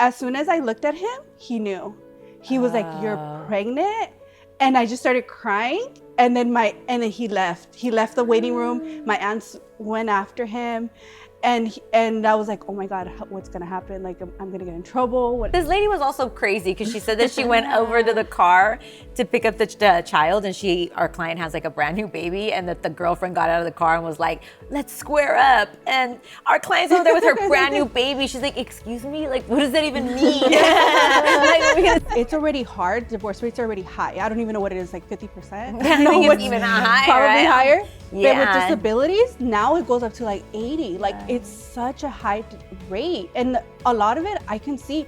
as soon as I looked at him, he knew. He was like, "You're pregnant?" And I just started crying. And then he left. He left the waiting room. My aunts went after him. And I was like, oh my God, what's gonna happen? Like, I'm gonna get in trouble. This lady was also crazy because she said that she went over to the car to pick up the child, and our client has like a brand new baby, and that the girlfriend got out of the car and was like, let's square up. And our client's over there with her brand new baby. She's like, excuse me? Like, what does that even mean? It's already hard. Divorce rates are already high. I don't even know what it is, like 50%? I think it's even higher. Probably right? higher. Yeah. But with disabilities, now it goes up to like 80. Like, it's such a high rate. And a lot of it I can see.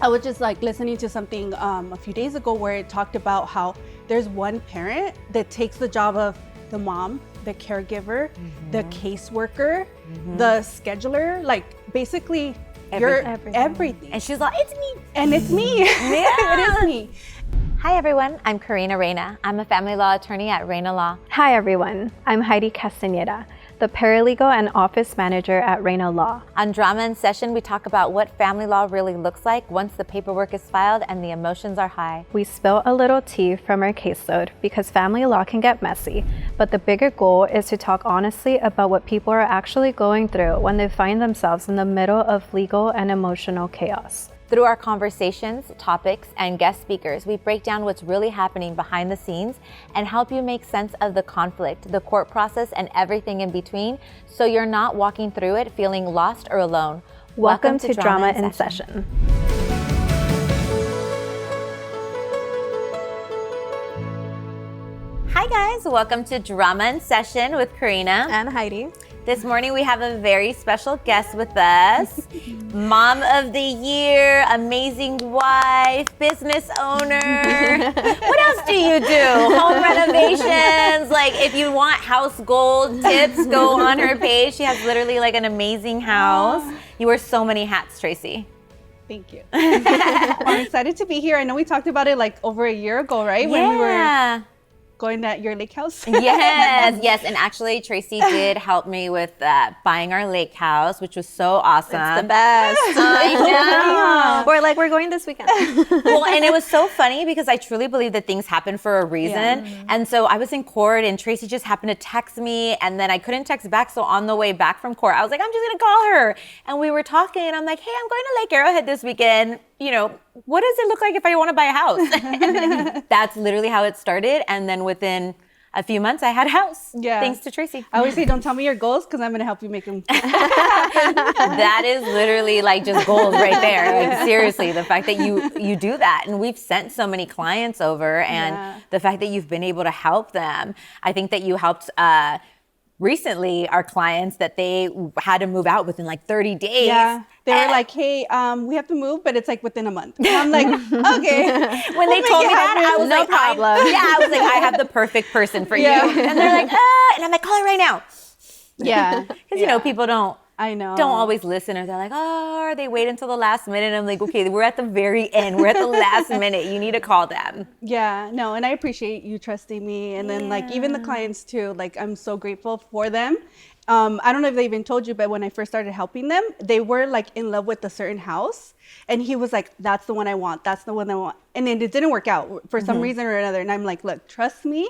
I was just like listening to something a few days ago where it talked about how there's one parent that takes the job of the mom, the caregiver, the caseworker, the scheduler, like basically everything. And she's like, it's me. And it's me. Yeah. It is me. Hi everyone, I'm Karina Reyna. I'm a family law attorney at Reyna Law. Hi everyone, I'm Heidi Castañeda, the paralegal and office manager at Reyna Law. On Drama in Session, we talk about what family law really looks like once the paperwork is filed and the emotions are high. We spill a little tea from our caseload because family law can get messy, but the bigger goal is to talk honestly about what people are actually going through when they find themselves in the middle of legal and emotional chaos. Through our conversations, topics, and guest speakers, we break down what's really happening behind the scenes and help you make sense of the conflict, the court process, and everything in between, so you're not walking through it feeling lost or alone. Welcome to Drama in Session. Hi guys, welcome to Drama in Session with Karina And Heidi. This morning we have a very special guest with us. Mom of the year, amazing wife, business owner. What else do you do? Home renovations. Like, if you want house gold tips, go on her page. She has literally like an amazing house. You wear so many hats, Tracy. Thank you. I'm excited to be here. I know we talked about it like over a year ago, right? Yeah. When we were going at your lake house. Yes. And actually, Tracy did help me with buying our lake house, which was so awesome. It's the best. I know. We're going this weekend. Well, and it was so funny because I truly believe that things happen for a reason. Yeah. And so I was in court and Tracy just happened to text me, and then I couldn't text back. So on the way back from court, I was like, I'm just going to call her. And we were talking and I'm like, hey, I'm going to Lake Arrowhead this weekend. You know, what does it look like if I want to buy a house? That's literally how it started. And then within a few months, I had a house. Yeah. Thanks to Tracy. I always say, don't tell me your goals because I'm going to help you make them. That is literally like just gold right there. Like, seriously, the fact that you do that. And we've sent so many clients over, and the fact that you've been able to help them. I think that you helped recently our clients that they had to move out within like 30 days. Yeah. They were like, hey, we have to move, but it's like within a month. And I'm like, okay. When they told me that, I was No like, problem. I was like, I have the perfect person for you. And they're like, and I'm like, call her right now. Yeah. Because, you know, people don't always listen, or they're like, or they wait until the last minute. I'm like, okay, we're at the very end. We're at the last minute. You need to call them. Yeah, no, and I appreciate you trusting me. And then like even the clients too, like I'm so grateful for them. I don't know if they even told you, but when I first started helping them, they were like in love with a certain house. And he was like, that's the one I want. That's the one I want. And then it didn't work out for some reason or another. And I'm like, look, trust me.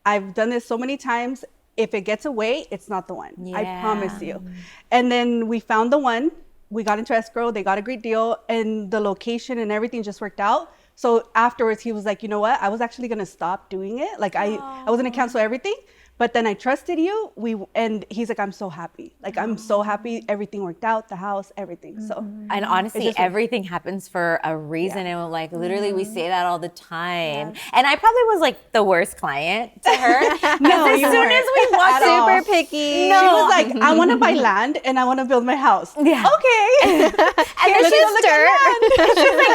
I've done this so many times. If it gets away, it's not the one. I promise you. And then we found the one. We got into escrow. They got a great deal. And the location and everything just worked out. So afterwards, he was like, you know what? I was actually going to stop doing it. Like I was going to cancel everything. But then I trusted you. And he's like, I'm so happy. Like, I'm so happy. Everything worked out, the house, everything. So, and honestly, everything happens for a reason. And like, literally, we say that all the time. And I probably was like the worst client to her. no, as soon as we walked super picky. She was like, I want to buy land and I want to build my house. Yeah. Okay. And then she's like,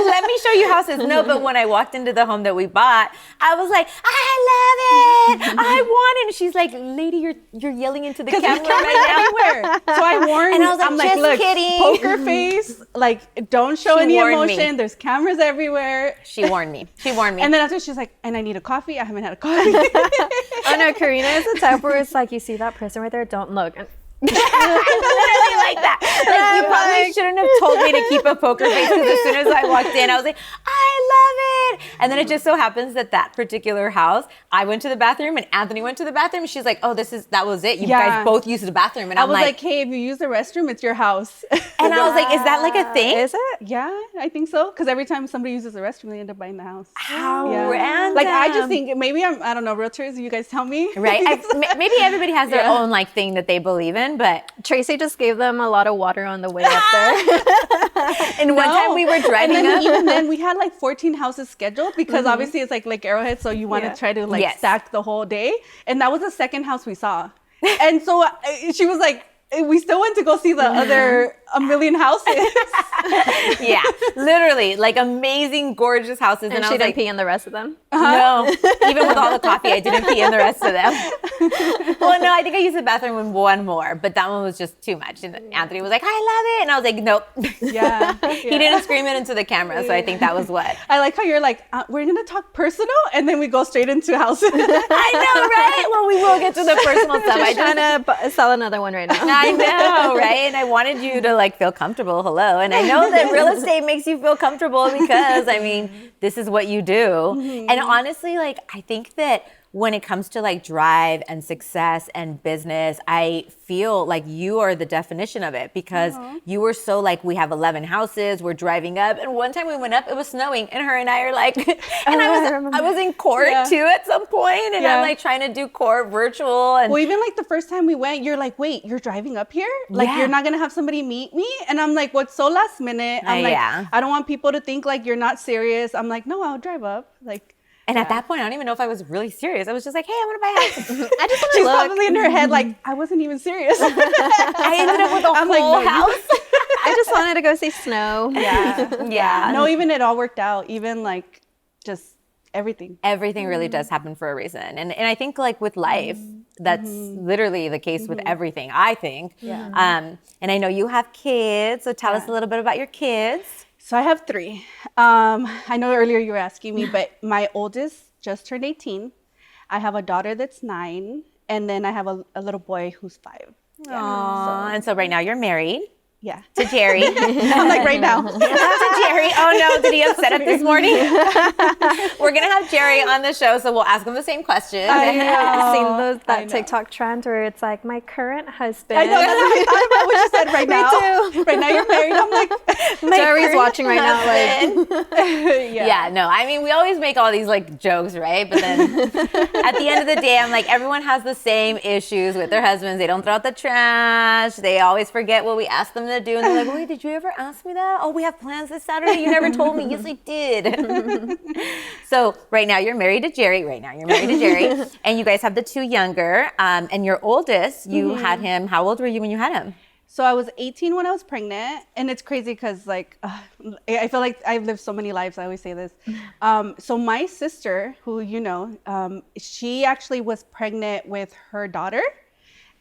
let me show you houses. No, but when I walked into the home that we bought, I was like, I love it. I want it. And she's like, lady, you're yelling into the camera right everywhere. So I warned. And I was like, I'm just look, kidding. Poker face. Like, don't show She any warned emotion. me. There's cameras everywhere. She warned me. And then after she's like, and I need a coffee. I haven't had a coffee. Oh no, Karina is the type where it's like, you see that person right there, don't look. Literally like that. Like, you probably shouldn't have told me to keep a poker face, because as soon as I walked in, I was like, I love it. And then it just so happens that particular house, I went to the bathroom and Anthony went to the bathroom. And she's like, oh, that was it. You guys both used the bathroom. And I was like, hey, if you use the restroom, it's your house. And I was like, is that like a thing? Is it? Yeah, I think so. Because every time somebody uses the restroom, they end up buying the house. How random. Like, I just think maybe I don't know, realtors, you guys tell me. Right? Maybe everybody has their own like thing that they believe in, but Tracy just gave them a lot of water on the way up there. and one time we were driving and then up. even then we had like 14 houses scheduled because obviously it's like Arrowhead, so you want to try to like stack the whole day. And that was the second house we saw. And so she was like, we still went to go see the other a million houses. Yeah, literally, like amazing, gorgeous houses. And I she was didn't like, pee in the rest of them? no, even with all the coffee, I didn't pee in the rest of them. Well, no, I think I used the bathroom in one more, but that one was just too much. And Anthony was like, I love it. And I was like, nope. Yeah. He didn't scream it into the camera, so I think that was what. I like how you're like, we're going to talk personal, and then we go straight into houses. I know, right? Well, we will get to the personal stuff. Just trying to sell another one right now. I know, right? And I wanted you to like feel comfortable. Hello. And I know that real estate makes you feel comfortable because, I mean, this is what you do. And honestly, like, I think that when it comes to like drive and success and business, I feel like you are the definition of it, because you were so like, we have 11 houses, we're driving up. And one time we went up, it was snowing, and her and I are like, and I was in court too at some point, and I'm like trying to do court virtual. And well, even like the first time we went, you're like, wait, you're driving up here? Like, you're not going to have somebody meet me? And I'm like, what's so last minute? I'm like, I don't want people to think like you're not serious. I'm like, no, I'll drive up. Like, and at that point, I don't even know if I was really serious. I was just like, hey, I want to buy a house. I just want to look. She's probably in her head like, I wasn't even serious. I ended up with a whole house. I just wanted to go see snow. Yeah. No, even it all worked out. Even like just everything. Everything really does happen for a reason. And I think like with life, that's literally the case with everything, I think. And I know you have kids, so tell us a little bit about your kids. So I have 3. I know earlier you were asking me, but my oldest just turned 18. I have a daughter that's 9, and then I have a little boy who's 5. Aww. And so right now you're married. Yeah. To Jerry. I'm like right now. To Jerry. Oh no, did he upset up this morning? We're going to have Jerry on the show, so we'll ask him the same question. I've seen that TikTok trend where it's like, my current husband. I know, that's what I thought about what you said right now. Me too. Right now you're married. I'm like, Jerry's watching right now. Like, yeah, no, I mean, we always make all these like jokes, right? But then at the end of the day, I'm like, everyone has the same issues with their husbands. They don't throw out the trash. They always forget what we ask them to do, and they're like, wait, did you ever ask me that? Oh, we have plans this Saturday. You never told me. Yes, I did. So right now you're married to Jerry. And you guys have the 2 younger. And your oldest, you had him. How old were you when you had him? So I was 18 when I was pregnant, and it's crazy because like I feel like I've lived so many lives. I always say this. So my sister, who you know, she actually was pregnant with her daughter,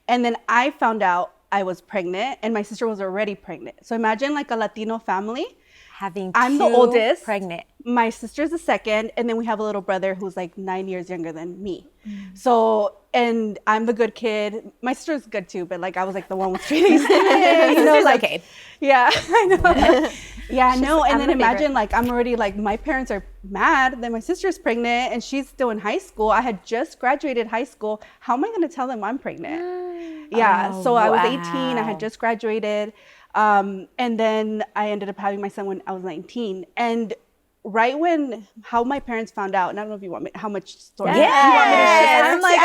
and then I found out I was pregnant, and my sister was already pregnant. So imagine like a Latino family. I'm the oldest, pregnant. My sister's the second, and then we have a little brother who's like 9 years younger than me. So, and I'm the good kid. My sister's good too, but like I was like the one with straight A's. You know, like, okay. Yeah, I know. Yeah, no, and then imagine like I'm already like, my parents are mad that my sister's pregnant and she's still in high school. I had just graduated high school. How am I going to tell them I'm pregnant? Yeah, so I was 18. I had just graduated. And then I ended up having my son when I was 19. And right when, how my parents found out, and I don't know if you want me, how much story you want me to share. I'm like,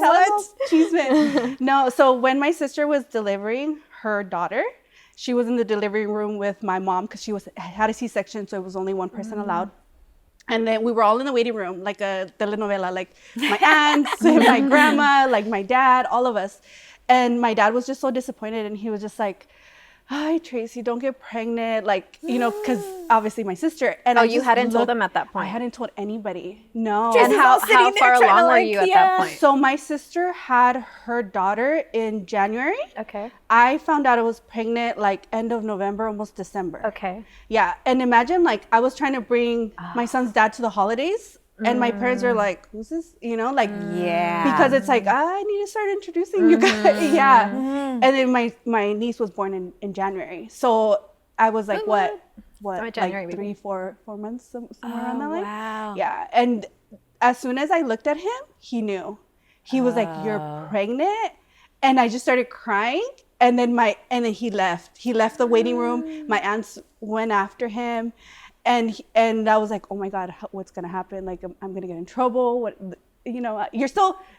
tell us. Cheeseman. No, so when my sister was delivering her daughter, she was in the delivery room with my mom because she had a C-section, so it was only one person allowed. And then we were all in the waiting room, like a telenovela, like my aunts, my grandma, like my dad, all of us. And my dad was just so disappointed, and he was just like, hi, Tracy, don't get pregnant. Like, you know, because obviously my sister. And you hadn't told them at that point? I hadn't told anybody. No. And how far along were you at that point? So my sister had her daughter in January. Okay. I found out I was pregnant like end of November, almost December. Okay. Yeah. And imagine like I was trying to bring my son's dad to the holidays And my parents are like, who's this? You know, like, Yeah. because it's like, I need to start introducing you guys. Yeah. And then my niece was born in January. So I was like, what, January, like 4 months, somewhere around that line? Wow. Yeah. And as soon as I looked at him, he knew. He was like, you're pregnant? And I just started crying. And then he left. He left the waiting room. My aunts went after him. And I was like, oh my God, what's gonna happen? Like, I'm gonna get in trouble. What, you know,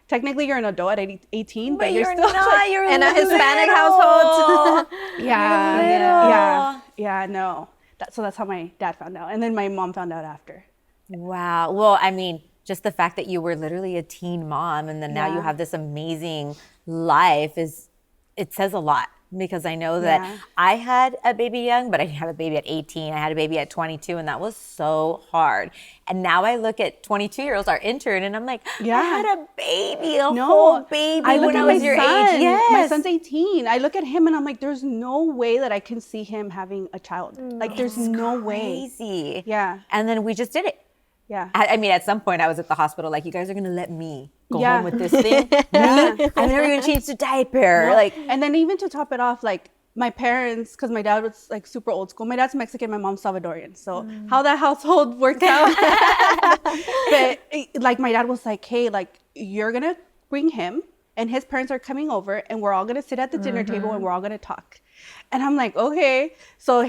technically you're an adult at 18, but you're still not. like, You're in a little. Hispanic household. yeah, no. So that's how my dad found out. And then my mom found out after. Wow. Well, I mean, just the fact that you were literally a teen mom and then now you Yeah. have this amazing life it says a lot. Because I know that I had a baby young, but I didn't have a baby at 18. I had a baby at 22, and that was so hard. And now I look at 22-year-olds, our intern, and I'm like, I had a baby, a whole baby I look when at I my was your son. age. Yes. My son's 18. I look at him and I'm like, there's no way that I can see him having a child. Like, there's no way. Crazy. Yeah. And then we just did it. Yeah. I mean, at some point I was at the hospital, like, you guys are going to let me go Yeah. home with this thing? Me? I'm never going to change the diaper. No. Like, And then even to top it off, like, my parents, because my dad was like super old school. My dad's Mexican, my mom's Salvadorian. So how that household worked out. But like my dad was like, hey, like you're going to bring him and his parents are coming over and we're all going to sit at the dinner table and we're all going to talk. And I'm like, okay. So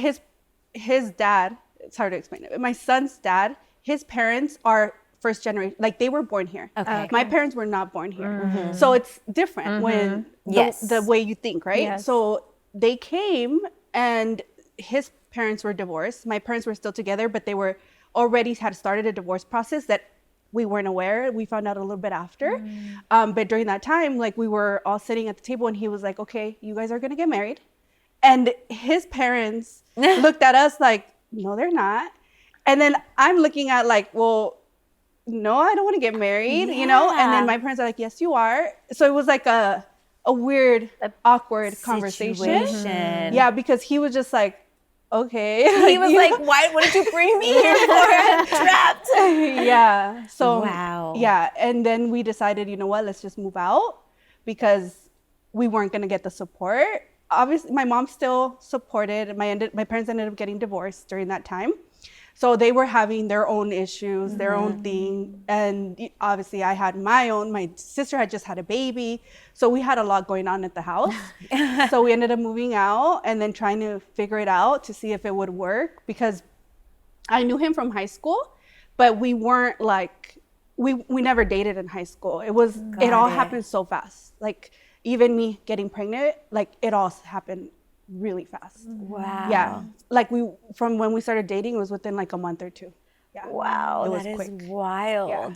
his dad, it's hard to explain it, but my son's dad, his parents are first generation, like they were born here. Okay. My parents were not born here. So it's different when the way you think, right? Yes. So they came and his parents were divorced. My parents were still together, but they were already had started a divorce process that we weren't aware. We found out a little bit after. But during that time, like we were all sitting at the table and he was like, okay, you guys are going to get married. And his parents looked at us like, no, they're not. And then I'm looking at like, well, no, I don't want to get married, you know? And then my parents are like, yes, you are. So it was like a weird, awkward conversation. Yeah, because he was just like, okay. he was like, what did you bring me here for? Trapped. Yeah. So, Wow. Yeah. And then we decided, you know what, let's just move out because we weren't going to get the support. Obviously, my mom still supported. My parents ended up getting divorced during that time. So they were having their own issues, their own thing. And obviously I had my own. My sister had just had a baby. So we had a lot going on at the house. So we ended up moving out and then trying to figure it out to see if it would work because I knew him from high school, but we weren't like, we never dated in high school. It all happened so fast. Like even me getting pregnant, like it all happened really fast. Wow. Yeah. Like from when we started dating, it was within like a month or two. Yeah. Wow. It was That is quick. wild. Yeah.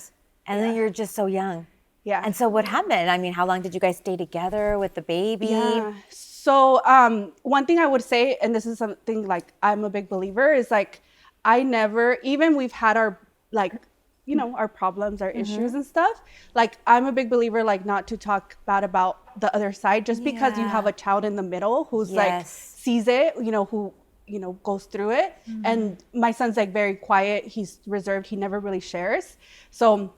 And then you're just so young. Yeah. And so what happened? I mean, how long did you guys stay together with the baby? Yeah. So one thing I would say, and this is something like I'm a big believer, is like I never, even we've had our like, you know, our problems, our issues and stuff. Like I'm a big believer, like not to talk bad about the other side, just because you have a child in the middle who's like sees it, you know, who, you know, goes through it. And my son's like very quiet. He's reserved. He never really shares. So,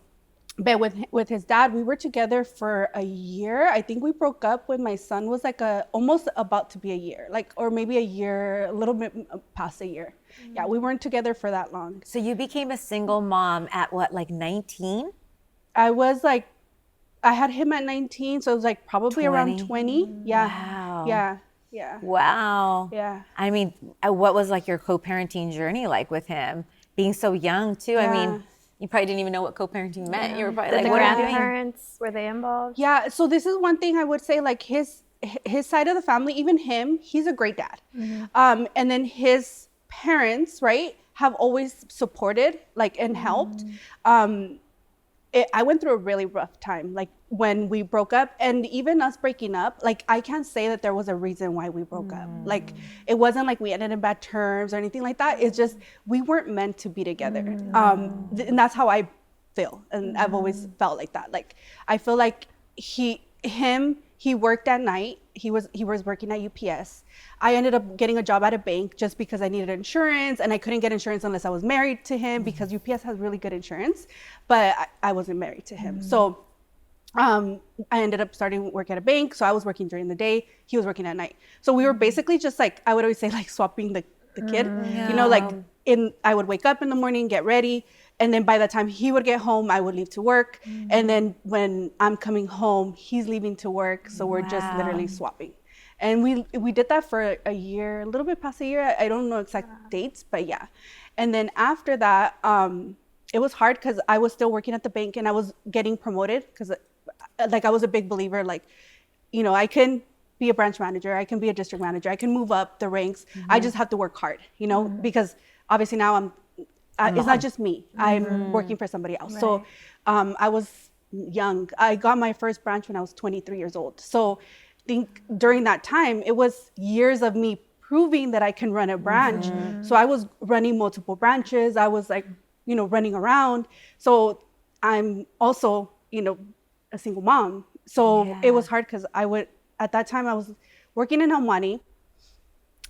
but with his dad, we were together for a year. I think we broke up when my son was like almost about to be a year, like, or maybe a year, a little bit past a year. Yeah, we weren't together for that long. So you became a single mom at what, like 19? I was like, I had him at 19, so it was like probably around 20. Yeah. Wow. Yeah. Yeah. Wow. Yeah. I mean, what was like your co-parenting journey like with him? Being so young too. I mean, you probably didn't even know what co-parenting meant. You were probably like, The what are you doing? grandparents, were they involved? Yeah. So this is one thing I would say, like his side of the family, even him, he's a great dad. And then his parents, right, have always supported, like, and helped. I went through a really rough time, like when we broke up, and even us breaking up, like I can't say that there was a reason why we broke up. Like it wasn't like we ended in bad terms or anything like that. It's just we weren't meant to be together. And that's how I feel, and I've always felt like that. Like I feel like him He worked at night. He was working at UPS. I ended up getting a job at a bank just because I needed insurance, and I couldn't get insurance unless I was married to him because UPS has really good insurance, but I wasn't married to him. So I ended up starting work at a bank. So I was working during the day. He was working at night. So we were basically just like, I would always say like swapping the kid, you know, like I would wake up in the morning, get ready. And then by the time he would get home, I would leave to work. And then when I'm coming home, he's leaving to work. So we're just literally swapping. And we did that for a year, a little bit past a year. I don't know exact dates, but yeah. And then after that, it was hard because I was still working at the bank and I was getting promoted because like I was a big believer, like, you know, I can be a branch manager, I can be a district manager, I can move up the ranks. I just have to work hard, you know, because obviously now it's not just me. I'm working for somebody else. Right. So I was young. I got my first branch when I was 23 years old. So I think during that time, it was years of me proving that I can run a branch. So I was running multiple branches. I was like, you know, running around. So I'm also, you know, a single mom. So it was hard because at that time I was working in Helmani.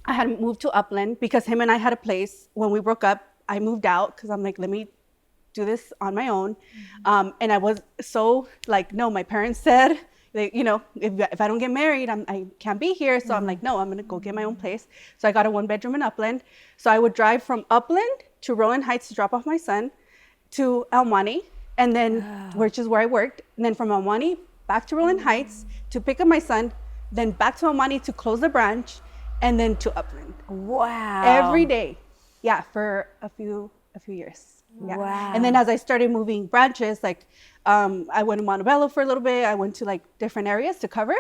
I had moved to Upland because him and I had a place. When we broke up, I moved out because I'm like, let me do this on my own. And I was so like, no, my parents said, you know, if I don't get married, I can't be here. So I'm like, no, I'm going to go get my own place. So I got a 1-bedroom in Upland. So I would drive from Upland to Rowland Heights to drop off my son, to Helmani, and then, which is where I worked. And then from Helmani back to Rowland Heights to pick up my son, then back to Helmani to close the branch, and then to Upland. Wow. Every day. Yeah, for a few years. Yeah. Wow. And then as I started moving branches, like I went to Montebello for a little bit. I went to like different areas to cover.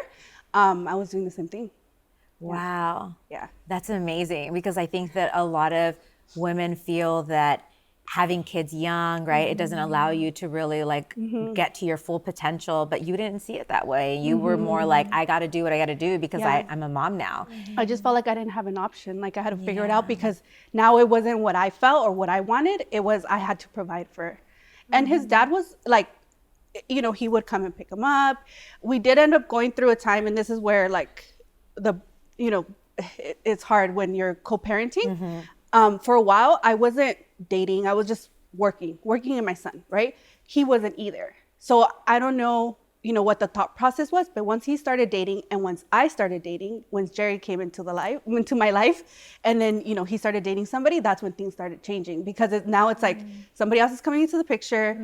I was doing the same thing. Wow. Yeah. That's amazing, because I think that a lot of women feel that having kids young, right, it doesn't allow you to really like get to your full potential, but you didn't see it that way. You were more like, I got to do what I got to do because I'm a mom now. I just felt like I didn't have an option. Like I had to figure it out because now it wasn't what I felt or what I wanted. It was, I had to provide for her. And his dad was like, you know, he would come and pick him up. We did end up going through a time, and this is where like you know, it's hard when you're co-parenting. For a while, I wasn't dating. I was just working in my son, right? He wasn't either. So I don't know, you know, what the thought process was, but once he started dating and once I started dating, once Jerry came into my life, and then, you know, he started dating somebody, that's when things started changing, because now it's like somebody else is coming into the picture.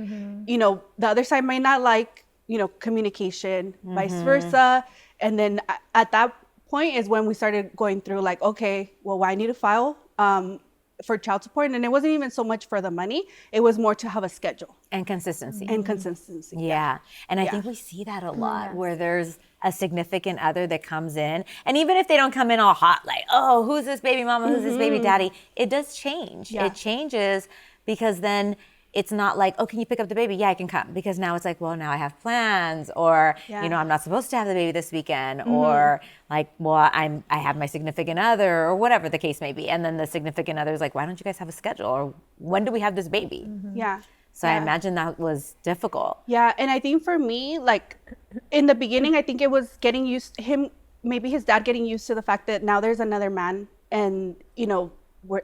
You know, the other side might not like, you know, communication, vice versa. And then at that point is when we started going through like, okay, well, I need to file for child support. And it wasn't even so much for the money. It was more to have a schedule. And consistency. Yeah. And I think we see that a lot where there's a significant other that comes in. And even if they don't come in all hot, like, oh, who's this baby mama? Who's this baby daddy? It does change. It changes, because then it's not like, oh, can you pick up the baby? Yeah, I can come. Because now it's like, well, now I have plans, or, you know, I'm not supposed to have the baby this weekend, or like, well, I have my significant other, or whatever the case may be. And then the significant other is like, why don't you guys have a schedule? Or when do we have this baby? So I imagine that was difficult. Yeah, and I think for me, like in the beginning, I think it was getting used maybe his dad getting used to the fact that now there's another man, and, you know,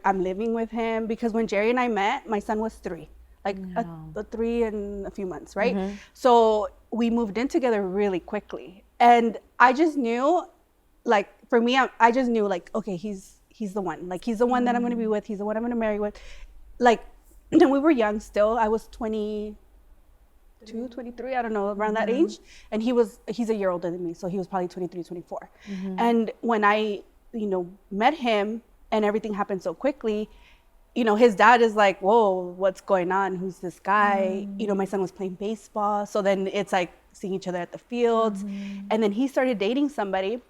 I'm living with him. Because when Jerry and I met, my son was 3. Like 3 and a few months, right? So we moved in together really quickly. And I just knew, like, for me, I just knew, like, okay, he's the one. Like, he's the one that I'm going to be with. He's the one I'm going to marry with. Like, and we were young still. I was 22, 23, I don't know, around that age. And he's a year older than me. So he was probably 23, 24. And when I, you know, met him and everything happened so quickly, you know, his dad is like, whoa, what's going on? Who's this guy? You know, my son was playing baseball. So then it's like seeing each other at the fields. And then he started dating somebody.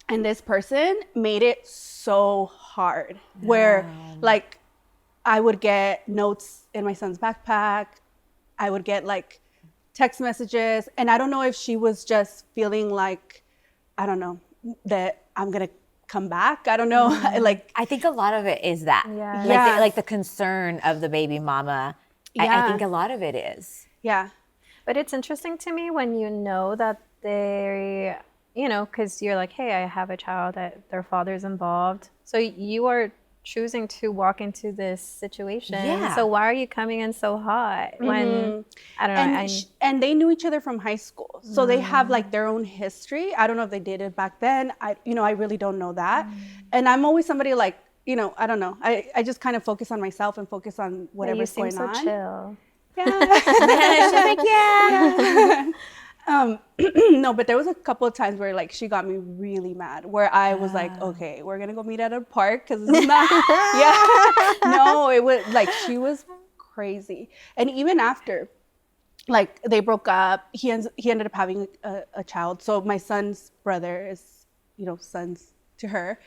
And this person made it so hard where like I would get notes in my son's backpack. I would get like text messages. And I don't know if she was just feeling like, I don't know, that I'm going to come back. I don't know. Like, I think a lot of it is that. Like the concern of the baby mama. I think a lot of it is. Yeah. But it's interesting to me when you know that they, because you're like, hey, I have a child that their father's involved. So you are choosing to walk into this situation. Yeah. So why are you coming in so hot when, I don't know. And they knew each other from high school. So they have like their own history. I don't know if they dated back then. I really don't know that. And I'm always somebody like, I don't know. I just kind of focus on myself and focus on whatever's going on. You seem so chill. Yeah. She's like, yeah. No, but there was a couple of times where like she got me really mad, where I was like, okay, we're gonna go meet at a park because it's not. Yeah, no, it was like she was crazy, and even after, like they broke up, he ended up having a child. So my son's brother is, sons to her,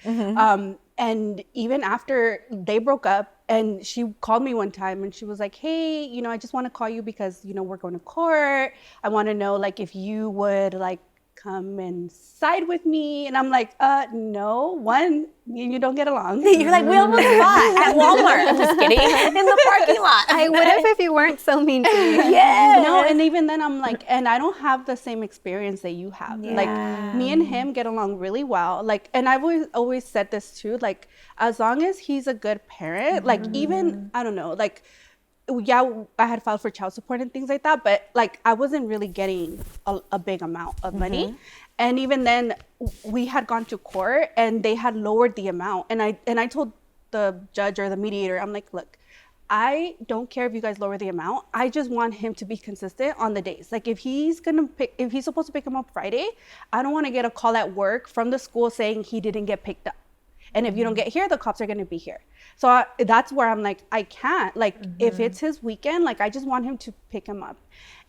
and even after they broke up, and she called me one time and she was like, hey, I just want to call you because, we're going to court. I want to know, like, if you would, like, come and side with me. And I'm like, no, one, me and you don't get along. You're like, we almost fought at Walmart. I'm just kidding. In the parking lot. I would have if you weren't so mean to me. Yeah. No, and even then I'm like, and I don't have the same experience that you have. Yeah. Like, me and him get along really well. Like, and I've always said this too, like, as long as he's a good parent, like, even, I don't know, like, yeah, I had filed for child support and things like that, but like I wasn't really getting a big amount of money. And even then we had gone to court and they had lowered the amount. And I told the judge or the mediator, I'm like, look, I don't care if you guys lower the amount. I just want him to be consistent on the days. Like if he's supposed to pick him up Friday, I don't want to get a call at work from the school saying he didn't get picked up. And if you don't get here, the cops are going to be here. So that's where I'm like, I can't. Like, if it's his weekend, like, I just want him to pick him up.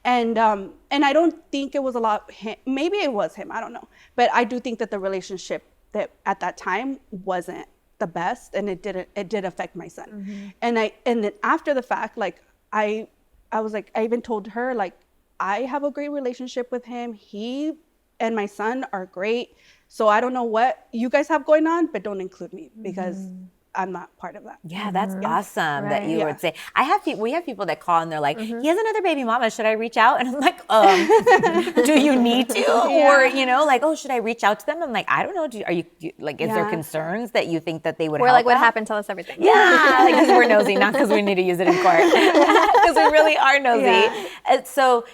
And I don't think it was a lot him. Maybe it was him. I don't know. But I do think that the relationship that at that time wasn't the best, and it did affect my son. And then after the fact, like, I was like, I even told her, like, I have a great relationship with him. He and my son are great. So I don't know what you guys have going on, but don't include me because I'm not part of that. Yeah, that's awesome that you would say. We have people that call and they're like, he has another baby mama. Should I reach out? And I'm like, do you need to? Or, like, oh, should I reach out to them? I'm like, I don't know. Is there concerns that you think that they would We're help like, what out? happened? Tell us everything. Yeah, like, because we're nosy, not because we need to use it in court. Because we really are nosy. Yeah. So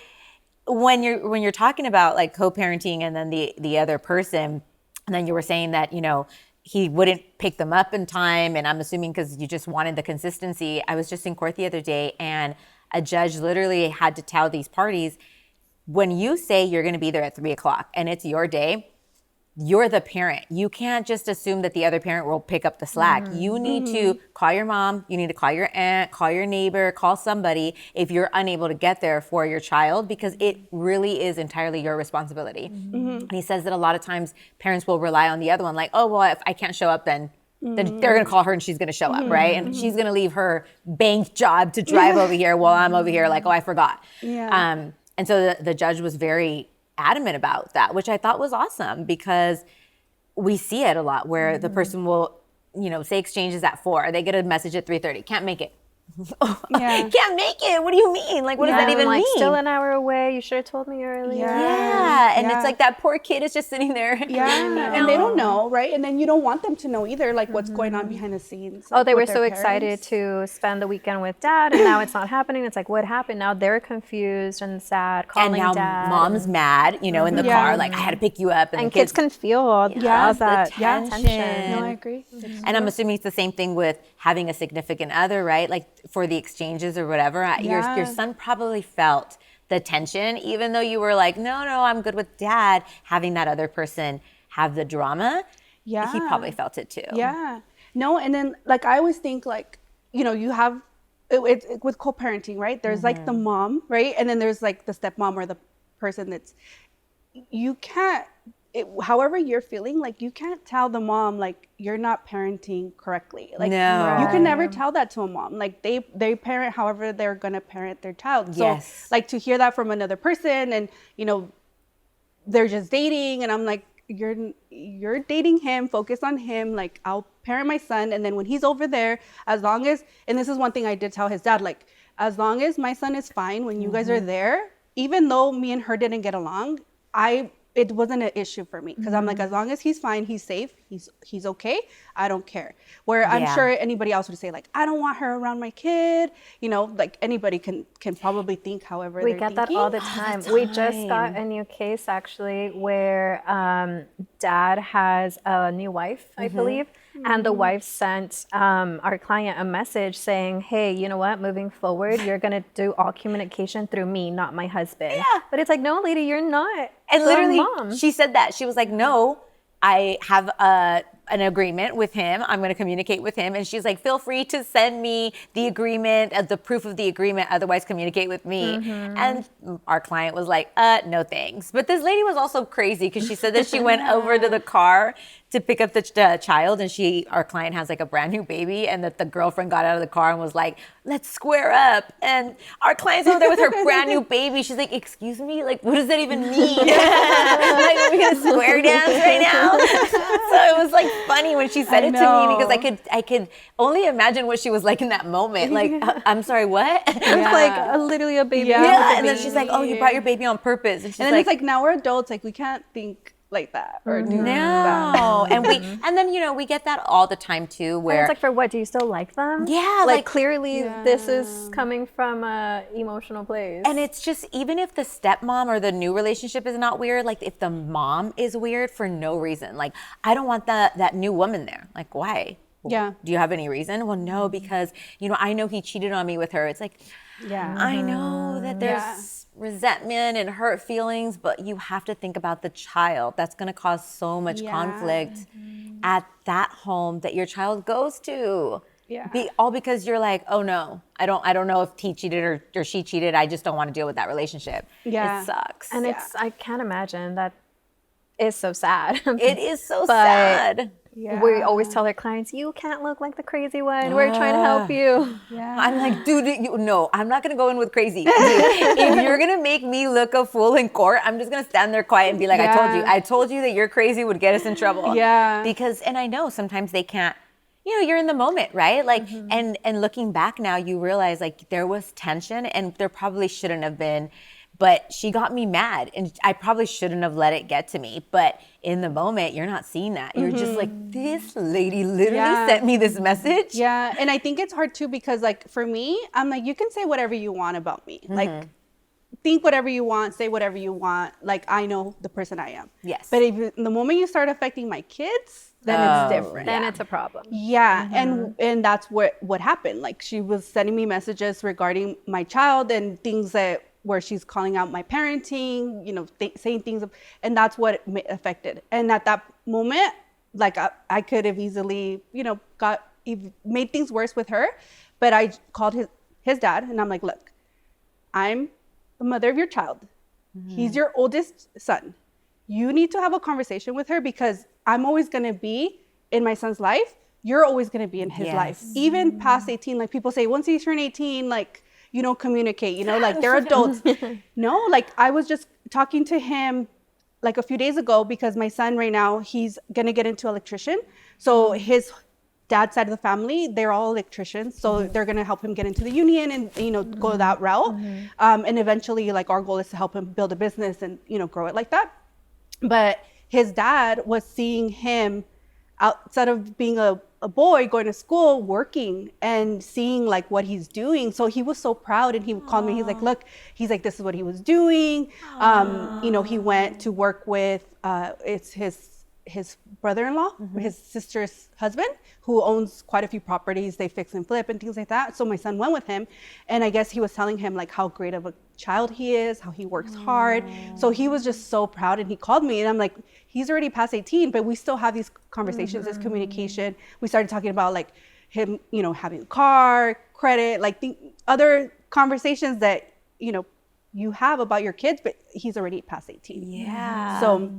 when you're talking about like co-parenting and then the other person, and then you were saying that, he wouldn't pick them up in time. And I'm assuming because you just wanted the consistency. I was just in court the other day and a judge literally had to tell these parties, when you say you're going to be there at 3:00 and it's your day, you're the parent. You can't just assume that the other parent will pick up the slack. You need to call your mom. You need to call your aunt, call your neighbor, call somebody if you're unable to get there for your child, because it really is entirely your responsibility. And he says that a lot of times parents will rely on the other one, like, oh, well, if I can't show up, then they're going to call her and she's going to show up, right? And she's going to leave her bank job to drive over here while I'm over here like, oh, I forgot. And so the judge was very adamant about that, which I thought was awesome, because we see it a lot where the person will, say exchanges at 4, they get a message at 3:30, can't make it. Can't make it. What do you mean? Like, what does that even mean? Still an hour away. You should have told me earlier. And it's like that poor kid is just sitting there. And they don't know, right? And then you don't want them to know either, like what's going on behind the scenes. Oh, like, they were with so their excited parents. to spend the weekend with dad, and now it's not happening. It's like, what happened? Now they're confused and sad, calling And now dad. mom's mad, in the car, like, I had to pick you up. And the kids can feel all that tension. No, I agree. And I'm assuming it's the same thing with having a significant other, right? Like for the exchanges or whatever. Your son probably felt the tension, even though you were like, no, I'm good with dad. Having that other person have the drama, he probably felt it too. Yeah. No, and then like I always think like, you have it with co-parenting, right? There's like the mom, right? And then there's like the stepmom or the person that's, you can't, however you're feeling, like you can't tell the mom like you're not parenting correctly. Like you can never tell that to a mom. Like they parent however they're gonna parent their child. So like to hear that from another person, and they're just dating, and I'm like, you're dating him, focus on him. Like I'll parent my son, and then when he's over there, as long as, and this is one thing I did tell his dad, like as long as my son is fine when you guys are there, even though me and her didn't get along, I it wasn't an issue for me because I'm like, as long as he's fine, he's safe, he's okay, I don't care. Where I'm sure anybody else would say like, I don't want her around my kid. You know, like anybody can probably think however We they're get thinking. that all the time. We just got a new case actually where dad has a new wife, I believe. And the wife sent our client a message saying, hey, you know what? Moving forward, you're going to do all communication through me, not my husband. Yeah. But it's like, no, lady, you're not. And the literally, mom. she said that. She was like, no, I have an agreement with him. I'm going to communicate with him. And she's like, feel free to send me the agreement, the proof of the agreement, otherwise communicate with me. And our client was like, no thanks. But this lady was also crazy because she said that she went over to the car to pick up the child, and our client has like a brand new baby, and that the girlfriend got out of the car and was like, let's square up. And our client's over there with her brand new baby. She's like, excuse me? Like, what does that even mean? Like, are we gonna square dance right now? So it was like funny when she said it to me because I could only imagine what she was like in that moment. Like, I'm sorry, what? It's like literally a baby. Yeah, and then she's like, oh, you brought your baby on purpose. And she's then it's like, now we're adults, like we can't think like that or do that. no. And then, you know, we get that all the time too, And where it's like, for what? Do you still like them? Yeah, Like, like- clearly this is coming from a emotional place. and it's just, even if the stepmom or the new relationship is not weird, like if the mom is weird for no reason, like I don't want that new woman there. Like, why? Yeah. Do you have any reason? Well, no, because, you know, I know he cheated on me with her. It's like, I know that there's resentment and hurt feelings, but you have to think about the child. That's going to cause so much conflict at that home that your child goes to. Yeah. All because you're like, oh no, I don't know if he cheated or she cheated. I just don't want to deal with that relationship. Yeah. It sucks. And I can't imagine that is so sad. It is so But- sad. We always tell our clients, you can't look like the crazy one. We're trying to help you. I'm like, dude, no, I'm not going to go in with crazy. If you're going to make me look a fool in court, I'm just going to stand there quiet and be like, I told you that you're crazy would get us in trouble. Yeah. Because, and I know sometimes they can't, you know, you're in the moment, right? Like, and looking back now, you realize like there was tension and there probably shouldn't have been, but she got me mad and I probably shouldn't have let it get to me. But in the moment, you're not seeing that. You're just like, this lady literally sent me this message. Yeah, and I think it's hard too because like for me, I'm like, you can say whatever you want about me. Like think whatever you want, say whatever you want. Like I know the person I am. Yes. But if the moment you start affecting my kids, then it's different. Then it's a problem. Yeah, and that's what happened. Like she was sending me messages regarding my child and things where she's calling out my parenting, you know, saying things, and that's what it affected. And at that moment, like I could have easily, you know, made things worse with her, but I called his dad and I'm like, look, I'm the mother of your child. He's your oldest son. You need to have a conversation with her because I'm always going to be in my son's life. You're always going to be in his life. Even past 18, like people say, once you turn 18, like, you don't communicate, you know, like they're adults. No, like I was just talking to him like a few days ago because my son right now, he's going to get into electrician. So his dad's side of the family, they're all electricians. So they're going to help him get into the union and, you know, go that route. And eventually like our goal is to help him build a business and, you know, grow it like that. But his dad was seeing him outside of being a boy going to school, working and seeing like what he's doing. So he was so proud and he would call me. He's like, look, he's like, this is what he was doing. You know, he went to work with, it's his brother-in-law, his sister's husband, who owns quite a few properties. They fix and flip and things like that. So my son went with him. And I guess he was telling him like how great of a child he is, how he works hard. So he was just so proud and he called me and I'm like, he's already past 18, but we still have these conversations, this communication. We started talking about like him, you know, having a car, credit, like the other conversations that, you know, you have about your kids, but he's already past 18. Yeah. So,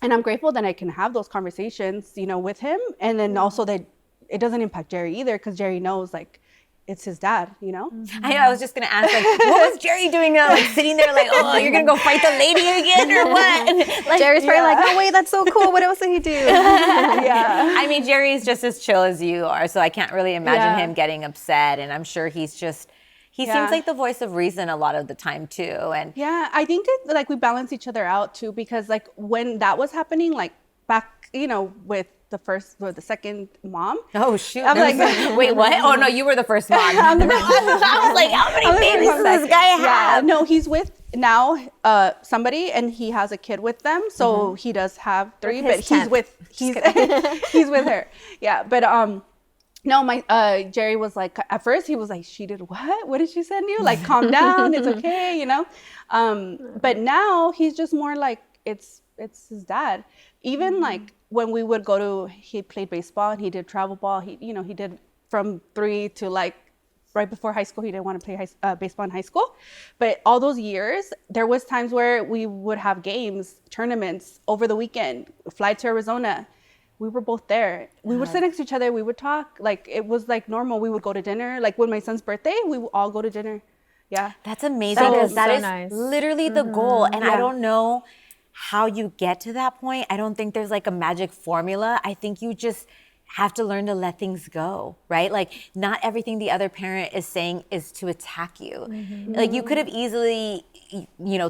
and I'm grateful that I can have those conversations, you know, with him. And then also that it doesn't impact Jerry either, because Jerry knows like it's his dad, you know? I was just going to ask, like, what was Jerry doing now? Like sitting there like, oh, you're going to go fight the lady again or what? Like, Jerry's probably like, no way, that's so cool. What else did he do? Yeah. I mean, Jerry's just as chill as you are, so I can't really imagine him getting upset. And I'm sure he's just, He seems like the voice of reason a lot of the time too. And yeah, I think like we balance each other out too, because like when that was happening, like back, with the second mom. oh shoot! I'm like, wait, what? Oh no, you were the first mom. I was like, how many babies does this guy have? No, he's with now somebody, and he has a kid with them, so he does have 3, but he's with her. Yeah, but no, my Jerry was like, at first he was like, she did what? What did she send you? Like, calm down, it's okay, But now he's just more like it's his dad. Even like when we would he played baseball and he did travel ball. He did from 3 to like right before high school. He didn't want to play baseball in high school, but all those years there was times where we would have games, tournaments over the weekend, fly to Arizona. We were both there. We would sit next to each other. We would talk. Like, it was like normal. We would go to dinner. Like when my son's birthday, we would all go to dinner. Yeah. That's amazing, because that is nice. literally the goal. And I don't know how you get to that point. I don't think there's like a magic formula. I think you just have to learn to let things go, right? Like, not everything the other parent is saying is to attack you. Like, you could have easily,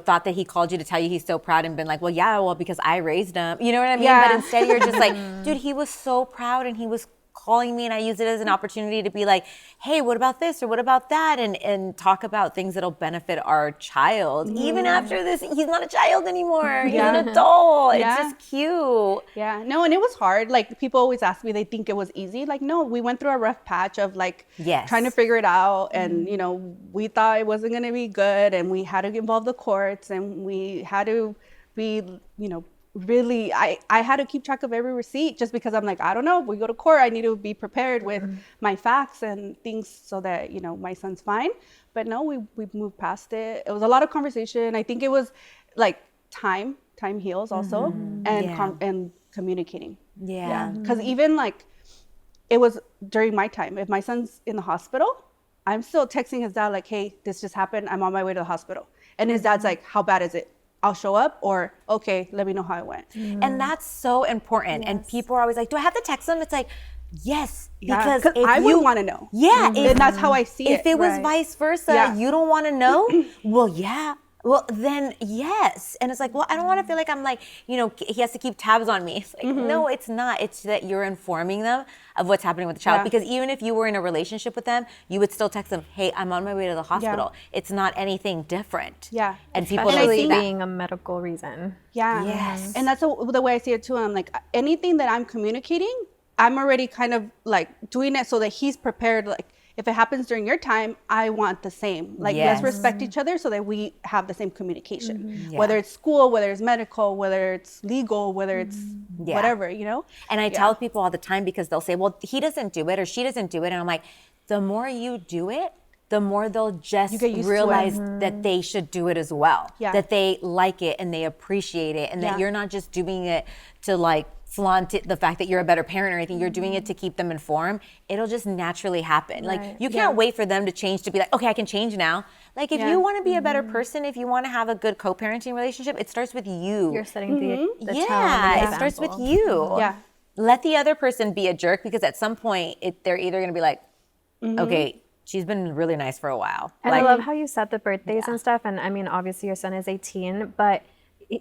thought that he called you to tell you he's so proud and been like, well, because I raised him. You know what I mean? Yeah. But instead you're just like, dude, he was so proud and he was calling me, and I use it as an opportunity to be like, hey, what about this or what about that? And talk about things that'll benefit our child. Even after this, he's not a child anymore. He's an adult. It's just cute. Yeah. No, and it was hard. Like, people always ask me, they think it was easy. Like, no, we went through a rough patch of like trying to figure it out. And, we thought it wasn't going to be good, and we had to involve the courts, and we had to be, really, I had to keep track of every receipt, just because I'm like, I don't know, if we go to court, I need to be prepared with my facts and things so that, my son's fine. But no, we moved past it. It was a lot of conversation. I think it was like time heals also, and communicating. Yeah. Because even like, it was during my time, if my son's in the hospital, I'm still texting his dad like, hey, this just happened, I'm on my way to the hospital. And his dad's like, how bad is it? I'll show up, or okay, let me know how it went. And that's so important. And people are always like, do I have to text them? It's like, yes, because if I would want to know. Yeah. And that's how I see it. If it was vice versa, you don't want to know? Well, yeah. Well, then yes. And it's like, well, I don't want to feel like I'm like, he has to keep tabs on me. It's like, no, it's not. It's that you're informing them of what's happening with the child. Because even if you were in a relationship with them, you would still text them, hey, I'm on my way to the hospital. It's not anything different. Yeah. And people Especially don't see that. being a medical reason. Yeah. Yes. And that's the way I see it too. I'm like, anything that I'm communicating, I'm already kind of like doing it so that he's prepared. Like, if it happens during your time, I want the same. Like, let's respect each other so that we have the same communication. Whether it's school, whether it's medical, whether it's legal, whether it's whatever, And I tell people all the time, because they'll say, well, he doesn't do it or she doesn't do it. And I'm like, the more you do it, the more they'll just realize that they should do it as well. That they like it and they appreciate it, and that you're not just doing it to like flaunt it, the fact that you're a better parent or anything. You're doing it to keep them informed. It'll just naturally happen. Like, you can't wait for them to change to be like, okay, I can change now. Like, if you want to be a better person, if you want to have a good co-parenting relationship, it starts with you. You're setting the tone. It starts with you. Yeah. Let the other person be a jerk, because at some point they're either going to be like, okay, she's been really nice for a while. And like, I love how you set the birthdays and stuff. And I mean, obviously your son is 18, but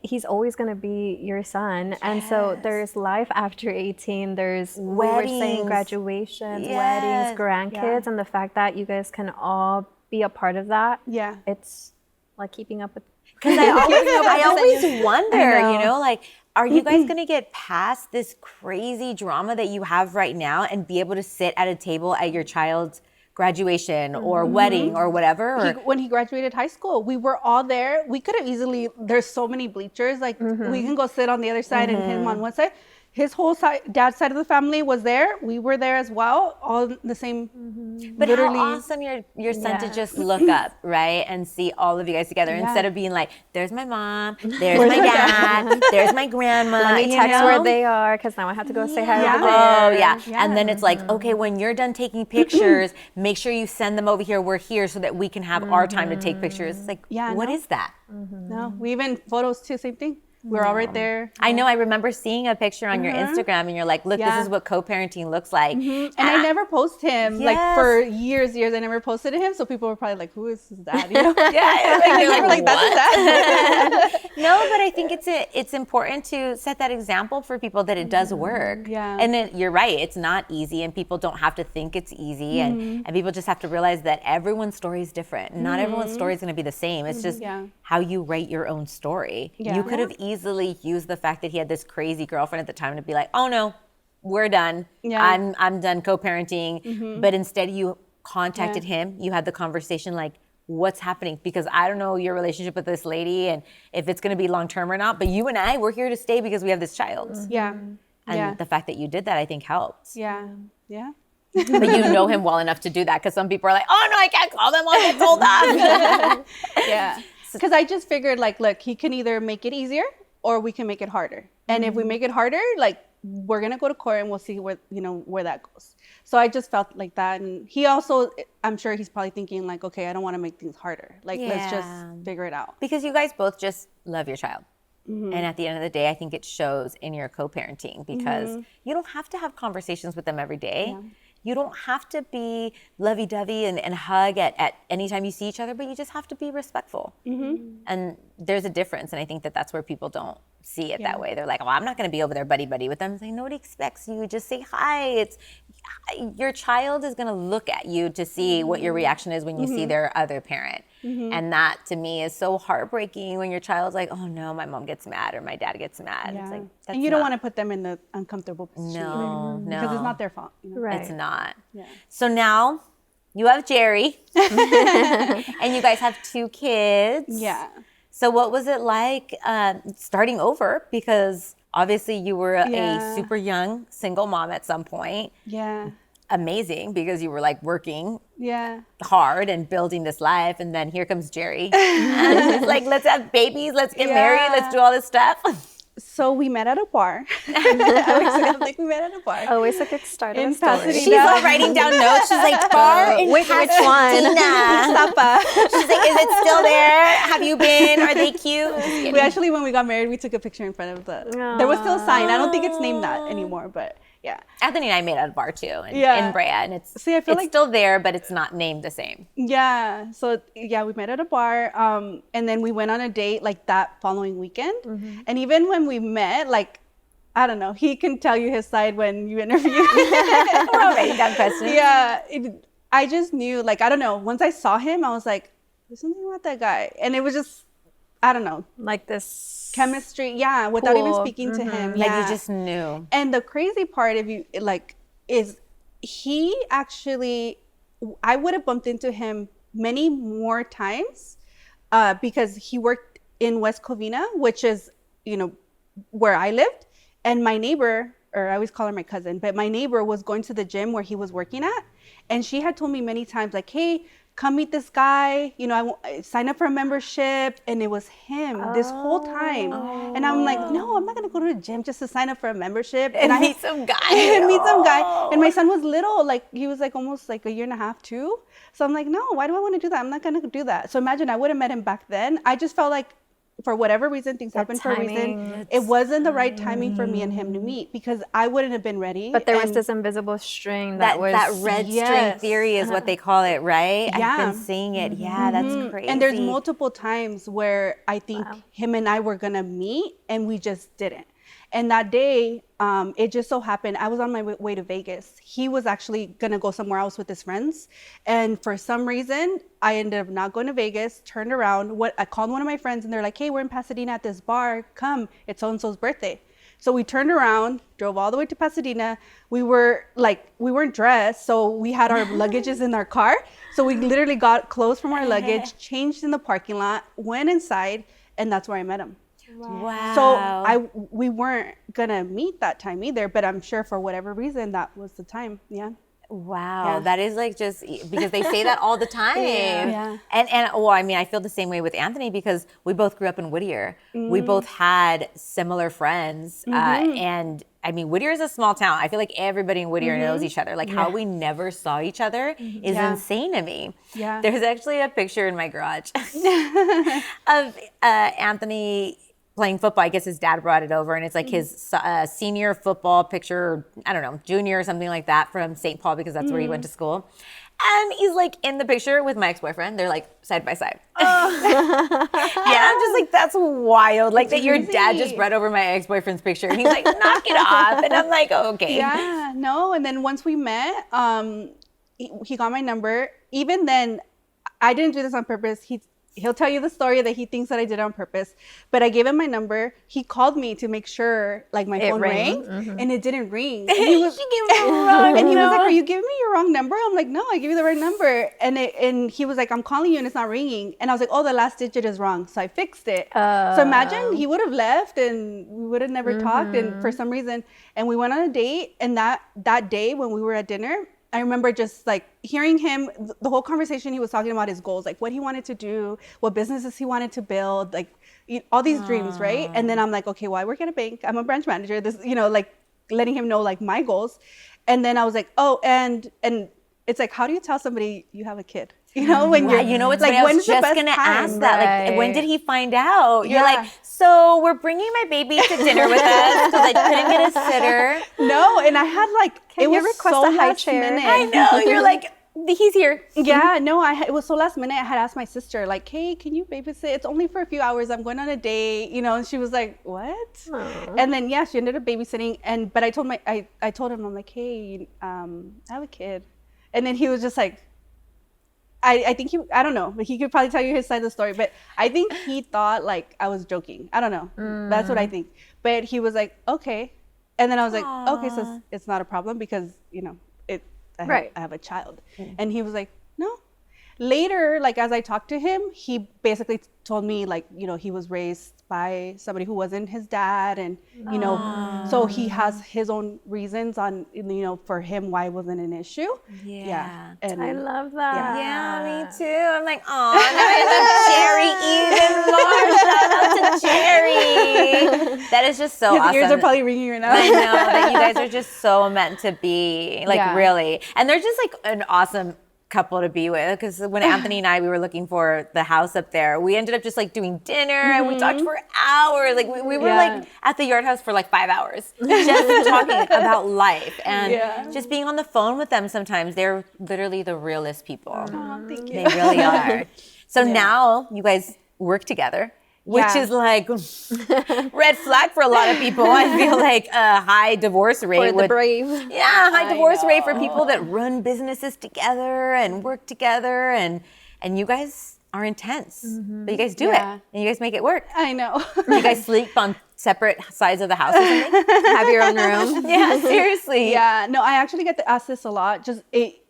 he's always going to be your son. And so there's life after 18. There's weddings, we were saying graduations, weddings, grandkids, and the fact that you guys can all be a part of that. Yeah. It's like keeping up with. Because I always wonder, like, are you guys going to get past this crazy drama that you have right now and be able to sit at a table at your child's graduation or wedding or whatever? When he graduated high school, we were all there. We could have easily, there's so many bleachers, like we can go sit on the other side and him on one side. His whole side, dad's side of the family was there. We were there as well, all the same. But how awesome your son to just look up, right, and see all of you guys together instead of being like, there's my mom, there's my dad, there's my grandma. Let me text where they are, because now I have to go say hi over there. Oh, yeah. And then it's like, okay, when you're done taking pictures, make sure you send them over here. We're here so that we can have our time to take pictures. It's like, what is that? No, we even photos too, same thing. We're all right there. I know. I remember seeing a picture on your Instagram, and you're like, "Look, this is what co-parenting looks like." And I never post him like for years. I never posted him, so people were probably like, "Who is his dad?" You know? You're like, "That's his dad." No, but I think it's important to set that example for people that it does work. Yeah. And then you're right, it's not easy, and people don't have to think it's easy, and people just have to realize that everyone's story is different. Not everyone's story is going to be the same. It's just how you write your own story. Yeah. You could have easily used the fact that he had this crazy girlfriend at the time to be like, "Oh no, we're done. Yeah. I'm done co-parenting." But instead you contacted him. You had the conversation like, "What's happening? Because I don't know your relationship with this lady and if it's going to be long-term or not, but you and I, we're here to stay because we have this child." Yeah. And the fact that you did that, I think, helped. Yeah. Yeah. But you know him well enough to do that, because some people are like, "Oh no, I can't call them, I'll get told off." Yeah. Because I just figured like, look, he can either make it easier or we can make it harder. And if we make it harder, like we're going to go to court and we'll see where, where that goes. So I just felt like that. And he also, I'm sure he's probably thinking like, okay, I don't want to make things harder. Like, let's just figure it out. Because you guys both just love your child. And at the end of the day, I think it shows in your co-parenting, because you don't have to have conversations with them every day. You don't have to be lovey-dovey and hug at any time you see each other, but you just have to be respectful. And there's a difference, and I think that that's where people don't see it that way. They're like, "Oh, I'm not going to be over there buddy-buddy with them." It's like, nobody expects you. Just say hi. Your child is going to look at you to see what your reaction is when you see their other parent. And that, to me, is so heartbreaking when your child's like, "Oh no, my mom gets mad or my dad gets mad." It's like, that's and you don't want to put them in the uncomfortable position No, either, because it's not their fault. Right. It's not. Yeah. So now you have Jerry, and you guys have 2 kids. Yeah. So what was it like starting over? Because obviously you were a super young single mom at some point. Yeah. Amazing, because you were like working hard and building this life, and then here comes Jerry. And it's like, let's have babies, let's get married, let's do all this stuff. So we met at a bar. I think we met at a bar. Always a good start of In a story. Pasadena. She's all writing down notes. She's like, "Bar in Which one? Pasadena." She's like, "Is it still there? Have you been? Are they cute?" We actually, when we got married, we took a picture in front of there was still a sign. I don't think it's named that anymore, but yeah. Anthony and I made at a bar too in Brea, and it's still there, but it's not named the same. Yeah. So we met at a bar, and then we went on a date like that following weekend. And even when we met, like, I don't know, he can tell you his side when you interview. We're all writing down questions. Yeah. I just knew, like, I don't know. Once I saw him, I was like, there's something about that guy, and it was just, I don't know, Like this chemistry, without even speaking to him. Like, you just knew. And the crazy part, if you like, is he actually, I would have bumped into him many more times because he worked in West Covina, which is, where I lived. And my neighbor, or I always call her my cousin, but my neighbor was going to the gym where he was working at. And she had told me many times, like, "Hey, come meet this guy, I sign up for a membership." And it was him this whole time. And I'm like, no, I'm not going to go to the gym just to sign up for a membership. And meet some guy. And my son was little, like he was like almost like 1.5 years too. So I'm like, no, why do I want to do that? I'm not going to do that. So imagine I would have met him back then. I just felt like, for whatever reason, things happen for a reason. It wasn't the right timing for me and him to meet, because I wouldn't have been ready. But there was this invisible string that was... That red string theory is what they call it, right? Yeah. I've been seeing it. Yeah, that's crazy. And there's multiple times where I think him and I were going to meet, and we just didn't. And that day, it just so happened, I was on my way to Vegas. He was actually going to go somewhere else with his friends. And for some reason, I ended up not going to Vegas, turned around. I called one of my friends, and they're like, "Hey, we're in Pasadena at this bar. Come, it's so-and-so's birthday." So we turned around, drove all the way to Pasadena. We weren't dressed, so we had our luggages in our car. So we literally got clothes from our luggage, changed in the parking lot, went inside, and that's where I met him. Wow. So we weren't gonna meet that time either, but I'm sure for whatever reason that was the time. Yeah. Wow, that is like, just because they say that all the time. Yeah. And well, I mean, I feel the same way with Anthony, because we both grew up in Whittier. We both had similar friends, and I mean, Whittier is a small town. I feel like everybody in Whittier knows each other. Like, how we never saw each other is insane to me. Yeah. There's actually a picture in my garage of Anthony playing football. I guess his dad brought it over, and it's like his senior football picture, I don't know, junior or something like that from St. Paul, because that's where he went to school. And he's like in the picture with my ex-boyfriend. They're like side by side. Yeah, I'm just like, that's wild. Like that your dad just brought over my ex-boyfriend's picture. And he's like, knock it off. And I'm like, okay. Yeah, no. And then once we met, he got my number. Even then, I didn't do this on purpose. He'll tell you the story that he thinks that I did it on purpose. But I gave him my number. He called me to make sure like my phone rang, and it didn't ring. And he was, and he was like, "Are you giving me your wrong number?" I'm like, "No, I gave you the right number." And he was like, "I'm calling you and it's not ringing." And I was like, "Oh, the last digit is wrong." So I fixed it. So imagine he would have left and we would have never talked. And for some reason, and we went on a date. And that day when we were at dinner, I remember just like hearing him, the whole conversation he was talking about his goals, like what he wanted to do, what businesses he wanted to build, like all these dreams, right? And then I'm like, okay, well, I work at a bank. I'm a branch manager. This, like letting him know like my goals. And then I was like, oh, and it's like, how do you tell somebody you have a kid? When you're, it's like, like, I was when's the just best gonna time? ask that. Like, when did he find out? You're Yeah. like, so we're bringing my baby to dinner with us because I couldn't get a sitter. No, and I had like, it was request so a high last chair? minute. I know. You're like, he's here. Yeah, no, it was so last minute. I had asked my sister, like, hey, can you babysit? It's only for a few hours. I'm going on a date, and she was like, what? And then, yeah, she ended up babysitting. But I told him, I'm like, hey, I have a kid. And then he was just like, I think I don't know, but he could probably tell you his side of the story. But I think he thought like I was joking. I don't know. That's what I think. But he was like, okay. And then I was like, okay, so it's not a problem because, I have a child. And he was like, no. Later, like as I talked to him, he basically told me like, he was raised by somebody who wasn't his dad. And, so he has his own reasons on, for him why it wasn't an issue. Yeah. And I love that. Yeah, me too. I'm like, oh, now I love Jerry even more. Shout out to Jerry. That is just so his awesome. ears are probably ringing right now. I know that you guys are just so meant to be, like Yeah. really. And they're just like an awesome couple to be with, because when Anthony and I, we were looking for the house up there, we ended up just like doing dinner and we talked for hours. Like we were like at the yard house for like 5 hours just talking about life and just being on the phone with them. Sometimes they're literally the realest people. Oh, thank you. They really are. So now you guys work together, which is like red flag for a lot of people. I feel like a high divorce rate. For the brave. Yeah, high divorce rate for people that run businesses together and work together, and you guys are intense, but you guys do it, and you guys make it work. I know. You guys sleep on separate sides of the house or something? Have your own room. Yeah, seriously. Yeah, no, I actually get to ask this a lot.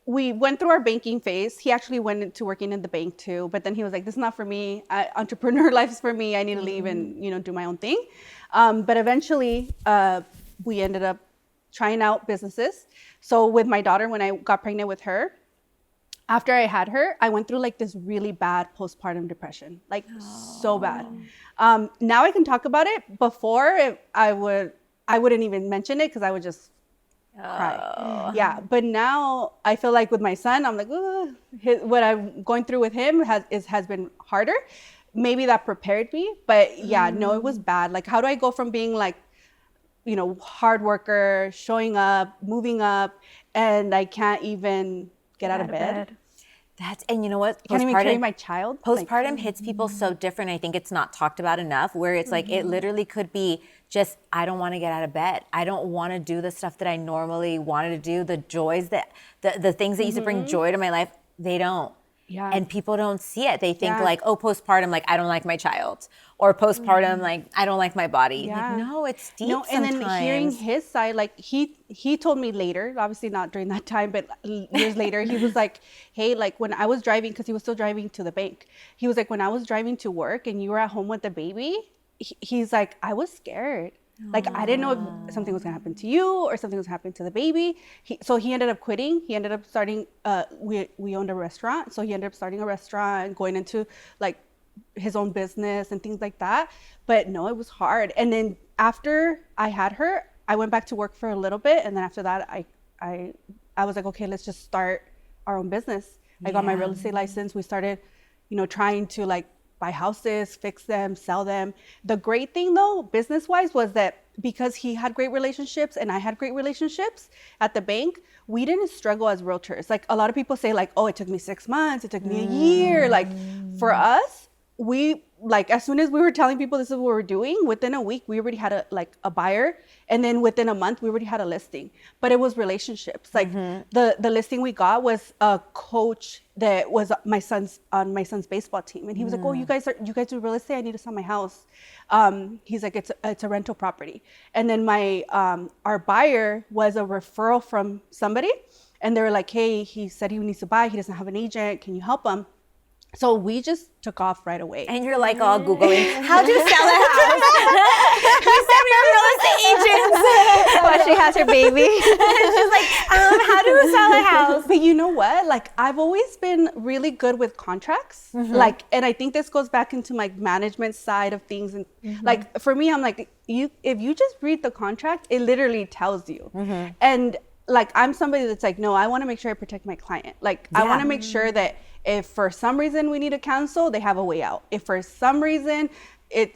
We went through our banking phase. He actually went into working in the bank too, but then he was like, this is not for me. Entrepreneur life is for me. I need to leave and, do my own thing. But eventually we ended up trying out businesses. So with my daughter, when I got pregnant with her, after I had her, I went through like this really bad postpartum depression, like so bad. Now I can talk about it. Before I wouldn't even mention it because I would just cry. Yeah, but now I feel like with my son, I'm like, what I'm going through with him has been harder. Maybe that prepared me, but yeah, no, it was bad. Like, how do I go from being like, hard worker, showing up, moving up, and I can't even get out of bed. And you know what? Can't even carry my child. Postpartum hits people so different. I think it's not talked about enough, where it's like it literally could be just, I don't want to get out of bed. I don't want to do the stuff that I normally wanted to do. The joys the things that used to bring joy to my life, they don't. Yeah. And people don't see it. They think like, oh, postpartum, like I don't like my child. Or postpartum, like I don't like my body. Yeah. Like, no, it's deep And sometimes. then hearing his side, like he told me later, obviously not during that time, but years later, he was like, hey, like when I was driving, because he was still driving to the bank. He was like, when I was driving to work and you were at home with the baby, he's like, I was scared. Like, I didn't know if something was gonna happen to you or something was happening to the baby. So he ended up quitting. He ended up starting, we owned a restaurant. So he ended up starting a restaurant, going into like his own business and things like that. But no, it was hard. And then after I had her, I went back to work for a little bit. And then after that, I was like, okay, let's just start our own business. I got my real estate license. We started, trying to like buy houses, fix them, sell them. The great thing though, business-wise, was that because he had great relationships and I had great relationships at the bank, we didn't struggle as realtors. Like a lot of people say like, oh, it took me 6 months, it took me a year. Like for us, we like as soon as we were telling people this is what we're doing, within a week we already had a buyer, and then within a month we already had a listing. But it was relationships. Like the listing we got was a coach that was on my son's baseball team, and he was like, oh, you guys do real estate? I need to sell my house. He's like, it's a rental property. And then my our buyer was a referral from somebody, and they were like, hey, he said he needs to buy, he doesn't have an agent, can you help him? So we just took off right away. And you're like all Googling, how to sell a house? We said we were real estate agents. While she has her baby. She's like, how do we sell a house? But you know what? Like I've always been really good with contracts. Like, and I think this goes back into my management side of things. And like for me, I'm like, if you just read the contract, it literally tells you. And like I'm somebody that's like, no, I want to make sure I protect my client. Like I want to make sure that if for some reason we need to cancel, they have a way out. If for some reason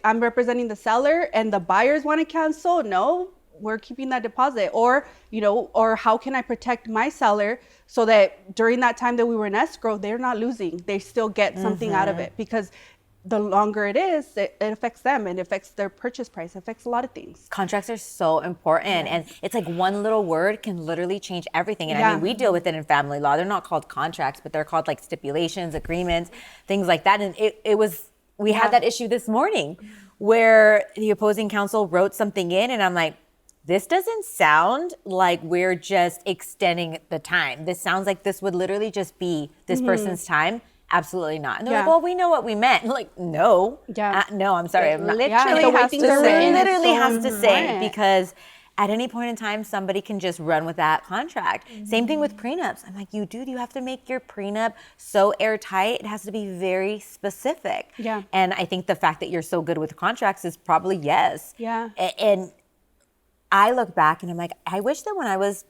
I'm representing the seller and the buyers want to cancel, no, we're keeping that deposit. Or, you know, or how can I protect my seller so that during that time that we were in escrow, they're not losing. They still get something out of it, because the longer it is, it affects them, and it affects their purchase price, it affects a lot of things. Contracts are so important, and it's like one little word can literally change everything. And I mean, we deal with it in family law. They're not called contracts, but they're called like stipulations, agreements, things like that. And we had that issue this morning where the opposing counsel wrote something in, and I'm like, this doesn't sound like we're just extending the time. This sounds like this would literally just be this person's time. Absolutely not. And they're like, well, we know what we meant. I'm like, no. No, I'm sorry. It I'm not. literally has to say. It literally has to say, because at any point in time, somebody can just run with that contract. Same thing with prenups. I'm like, you have to make your prenup so airtight. It has to be very specific. Yeah. And I think the fact that you're so good with contracts is probably yes. Yeah. And I look back and I'm like, I wish that when I was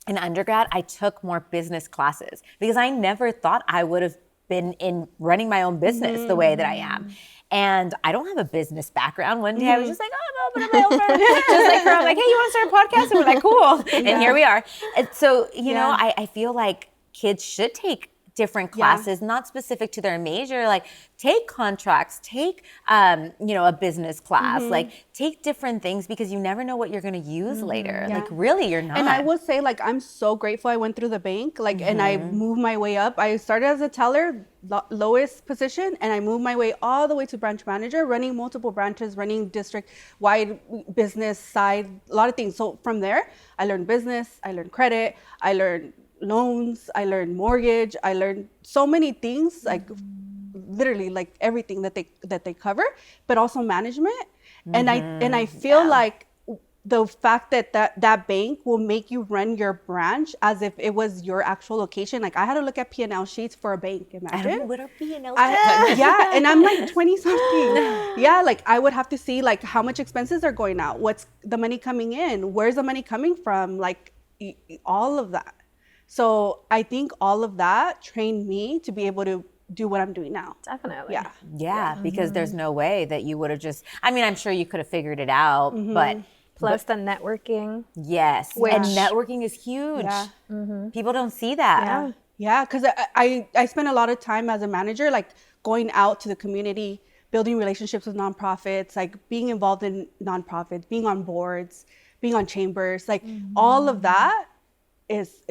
an undergrad, I took more business classes, because I never thought I would have been in running my own business the way that I am. And I don't have a business background. One day I was just like, oh, I'm opening my own firm. Just like her, I'm like, hey, you want to start a podcast? And we're like, cool. And here we are. And so, you know, I feel like kids should take different classes, not specific to their major. Like take contracts, take, a business class, like take different things, because you never know what you're going to use later. Like really, you're not. And I will say, like, I'm so grateful I went through the bank, like, and I moved my way up. I started as a teller, lowest position, and I moved my way all the way to branch manager, running multiple branches, running district-wide business side, a lot of things. So from there, I learned business, I learned credit, I learned loans, I learned mortgage, I learned so many things, like literally like everything that they cover, but also management. And I feel like the fact that bank will make you run your branch as if it was your actual location. Like I had to look at P&L sheets for a bank. Imagine. I don't know what a P&L yeah, and I'm like 20 something. Yeah, like I would have to see like how much expenses are going out, what's the money coming in, where's the money coming from, like all of that. So I think all of that trained me to be able to do what I'm doing now. Definitely. Yeah, because there's no way that you would have just, I mean, I'm sure you could have figured it out, but. Plus the networking. Yes, and networking is huge. Yeah. People don't see that. Yeah, because I spent a lot of time as a manager, like going out to the community, building relationships with nonprofits, like being involved in nonprofits, being on boards, being on chambers, like all of that is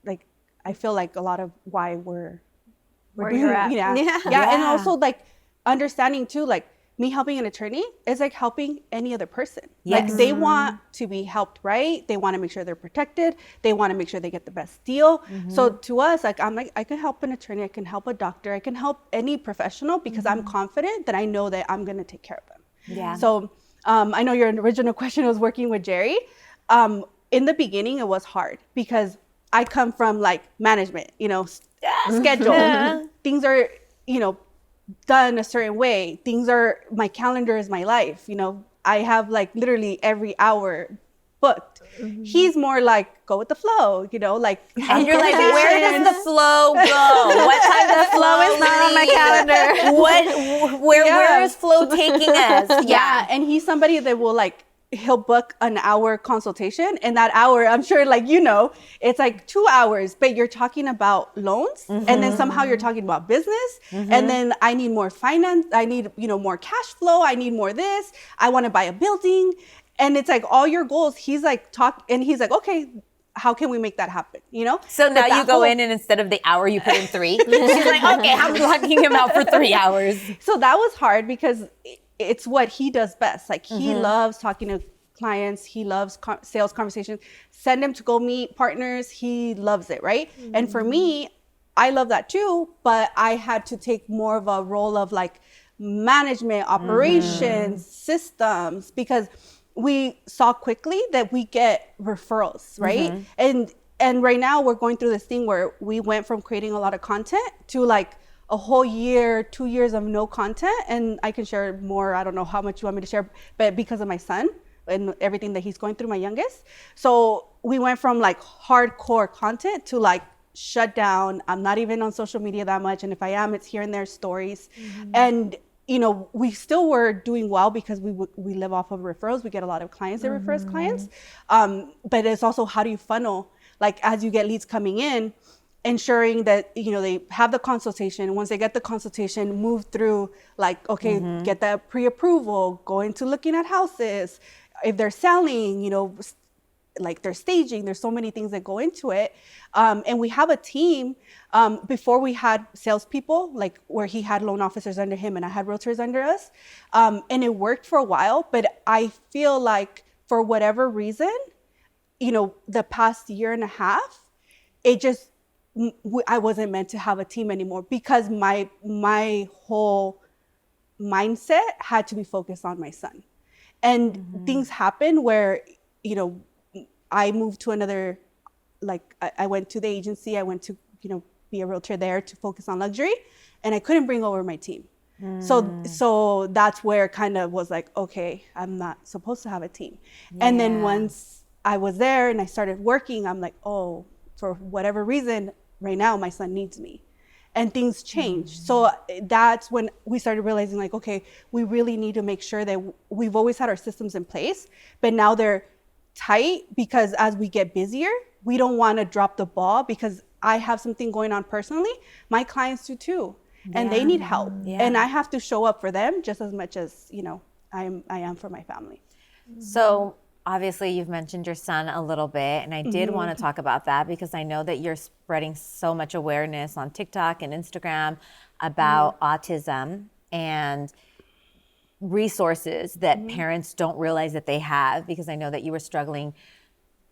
like, I feel like a lot of why we're doing, you're at. And also like understanding too, like me helping an attorney is like helping any other person. Like they want to be helped, right? They want to make sure they're protected. They want to make sure they get the best deal. So to us, like I'm like, I can help an attorney, I can help a doctor, I can help any professional, because I'm confident that I know that I'm going to take care of them. Yeah. So I know your original question was working with Jerry. In the beginning, it was hard because I come from like management, schedule. Things are, done a certain way. My calendar is my life. I have like literally every hour booked. He's more like, go with the flow, like. And you're like, where does the flow go? What time the flow is not on my calendar? What taking us. Yeah, and he's somebody that will like, he'll book an hour consultation, and that hour, I'm sure, like, it's like 2 hours, but you're talking about loans, and then somehow you're talking about business, and then I need more finance, I need, more cash flow, I need more this, I want to buy a building, and it's like all your goals, he's like and he's like, okay, how can we make that happen, So now you go in, and instead of the hour, you put in 3. She's like, okay, I'm blocking him out for 3 hours. So that was hard because it's what he does best. Like, he loves talking to clients. He loves sales conversations. Send him to go meet partners. He loves it, right? And for me, I love that too, but I had to take more of a role of like management, operations, systems, because we saw quickly that we get referrals, right? And right now we're going through this thing where we went from creating a lot of content to like a whole year, 2 years of no content. And I can share more. I don't know how much you want me to share, but because of my son and everything that he's going through, my youngest. So we went from like hardcore content to like shut down. I'm not even on social media that much. And if I am, it's here and there stories. And we still were doing well because we live off of referrals. We get a lot of clients that refer us clients. But it's also, how do you funnel, like, as you get leads coming in, ensuring that, they have the consultation. Once they get the consultation, move through, like, okay, get that pre-approval, go into looking at houses. If they're selling, like they're staging, there's so many things that go into it. And we have a team. Before we had salespeople, like where he had loan officers under him and I had realtors under us. And it worked for a while, but I feel like for whatever reason, the past year and a half, it just, I wasn't meant to have a team anymore because my whole mindset had to be focused on my son. And things happened where, I moved to another, like I went to the agency, I went to, be a realtor there to focus on luxury, and I couldn't bring over my team. So that's where it kind of was like, okay, I'm not supposed to have a team. And then once I was there and I started working, I'm like, oh, for whatever reason, right now my son needs me. And things changed. So that's when we started realizing, like, okay, we really need to make sure that we've always had our systems in place, but now they're tight, because as we get busier, we don't want to drop the ball, because I have something going on personally. My clients do too, and they need help. And I have to show up for them just as much as, I am for my family. So obviously you've mentioned your son a little bit, and I did want to talk about that because I know that you're spreading so much awareness on TikTok and Instagram about autism and resources that parents don't realize that they have, because I know that you were struggling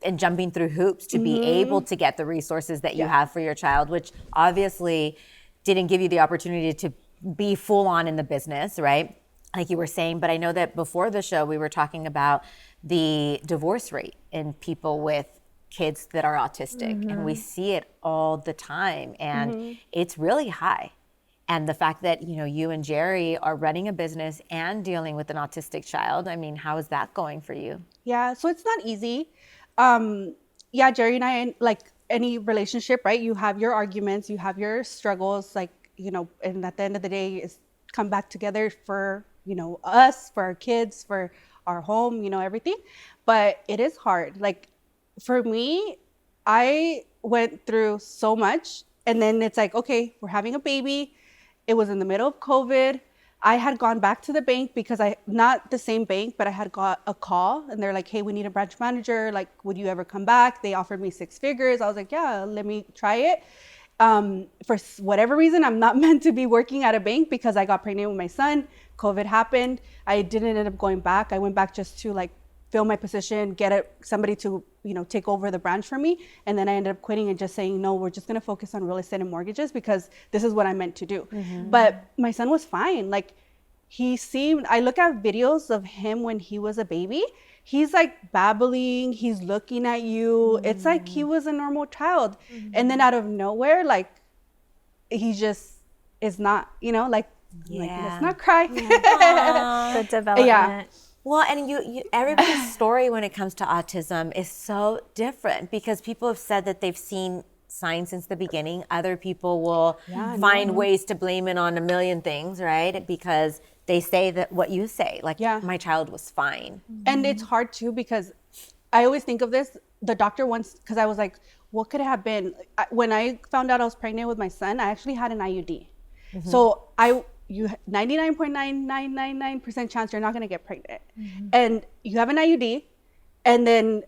and jumping through hoops to be able to get the resources that you have for your child, which obviously didn't give you the opportunity to be full on in the business, right? Like you were saying. But I know that before the show, we were talking about the divorce rate in people with kids that are autistic, and we see it all the time, and it's really high. And the fact that, you and Jerry are running a business and dealing with an autistic child, I mean, how is that going for you? Yeah, so it's not easy. Jerry and I, like any relationship, right? You have your arguments, you have your struggles, like, and at the end of the day, it's come back together for, us, for our kids, for our home, everything. But it is hard. Like, for me, I went through so much, and then it's like, okay, we're having a baby. It was in the middle of COVID. I had gone back to the bank because not the same bank, but I had got a call, and they're like, hey, we need a branch manager. Like, would you ever come back? They offered me 6 figures. I was like, yeah, let me try it. For whatever reason, I'm not meant to be working at a bank because I got pregnant with my son. COVID happened. I didn't end up going back. I went back just to like fill my position, get somebody to, take over the branch for me. And then I ended up quitting and just saying, no, we're just going to focus on real estate and mortgages because this is what I'm meant to do. But my son was fine. Like, I look at videos of him when he was a baby. He's like babbling, he's looking at you. It's like he was a normal child. And then out of nowhere, like, he just is not, like, let's not cry. The development. Yeah. Well, and you everybody's story when it comes to autism is so different, because people have said that they've seen signs since the beginning. Other people will find ways to blame it on a million things, right? Because they say that what you say, like my child was fine. And it's hard too, because I always think of this, the doctor once, because I was like, what could it have been? When I found out I was pregnant with my son, I actually had an IUD. So 99.9999% chance you're not going to get pregnant. And you have an IUD, and then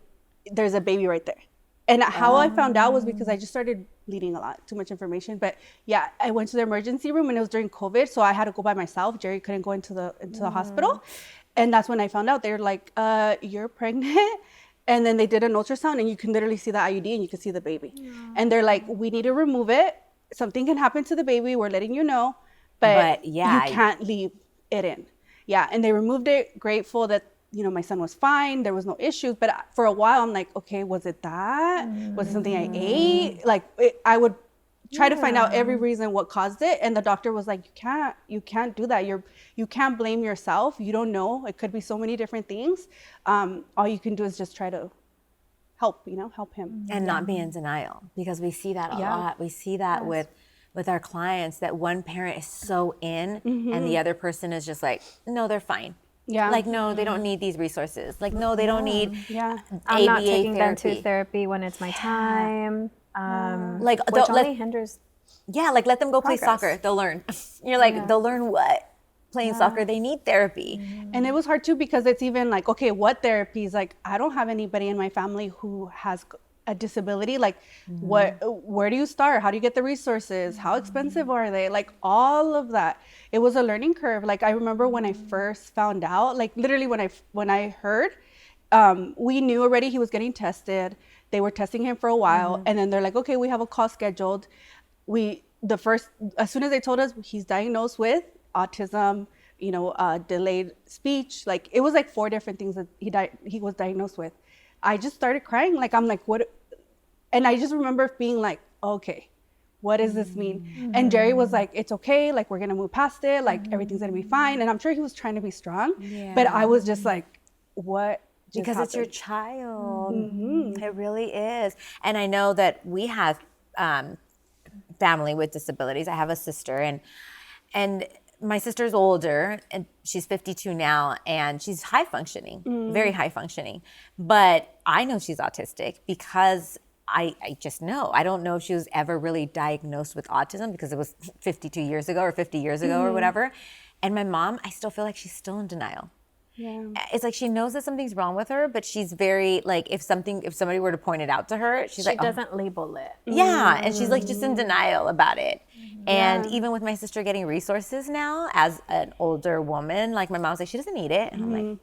there's a baby right there. And how I found out was because I just started bleeding a lot, too much information. But yeah, I went to the emergency room, and it was during COVID, so I had to go by myself. Jerry couldn't go into the hospital. And that's when I found out. They're like, you're pregnant. And then they did an ultrasound, and you can literally see the IUD, and you can see the baby. And they're like, we need to remove it. Something can happen to the baby. We're letting you know. But you can't leave it in. Yeah, and they removed it. Grateful that, you know, my son was fine. There was no issues. But for a while, I'm like, okay, was it that? Was it something I ate? Like, I would try to find out every reason what caused it. And the doctor was like, you can't do that. You can't blame yourself. You don't know. It could be so many different things. All you can do is just try to help him. And not be in denial, because we see that a lot. We see that with our clients, that one parent is so in and the other person is just like, no, they're fine. Yeah. Like, no, they don't need these resources. Like, no, they don't need I'm not taking them to therapy when it's my time. Like, which only hinders. Yeah, like let them go play soccer. They'll learn. You're like, they'll learn what? Playing soccer. They need therapy. And it was hard too, because it's even like, okay, what therapies? Like, I don't have anybody in my family who has a disability. Like, where do you start? How do you get the resources? How expensive are they? Like, all of that. It was a learning curve. Like, I remember when I first found out, like literally when I heard, we knew already he was getting tested. They were testing him for a while, and then they're like, okay, we have a call scheduled. As soon as they told us he's diagnosed with autism, delayed speech, like it was like 4 different things that he was diagnosed with. I just started crying. Like, I'm like, what? And I just remember being like, okay, what does this mean? And Jerry was like, it's okay. Like, we're going to move past it. Like, everything's going to be fine. And I'm sure he was trying to be strong, but I was just like, what? Because it's your child. It really is. And I know that we have family with disabilities. I have a sister, and my sister's older, and she's 52 now, and she's high functioning, very high functioning. But I know she's autistic because I just know. I don't know if she was ever really diagnosed with autism, because it was 52 years ago or 50 years ago or whatever. And my mom, I still feel like she's still in denial. Yeah. It's like she knows that something's wrong with her, but she's very like, if somebody were to point it out to her, she doesn't label it. Yeah, and she's like just in denial about it. And even with my sister getting resources now as an older woman, like my mom's like, she doesn't need it. And I'm like,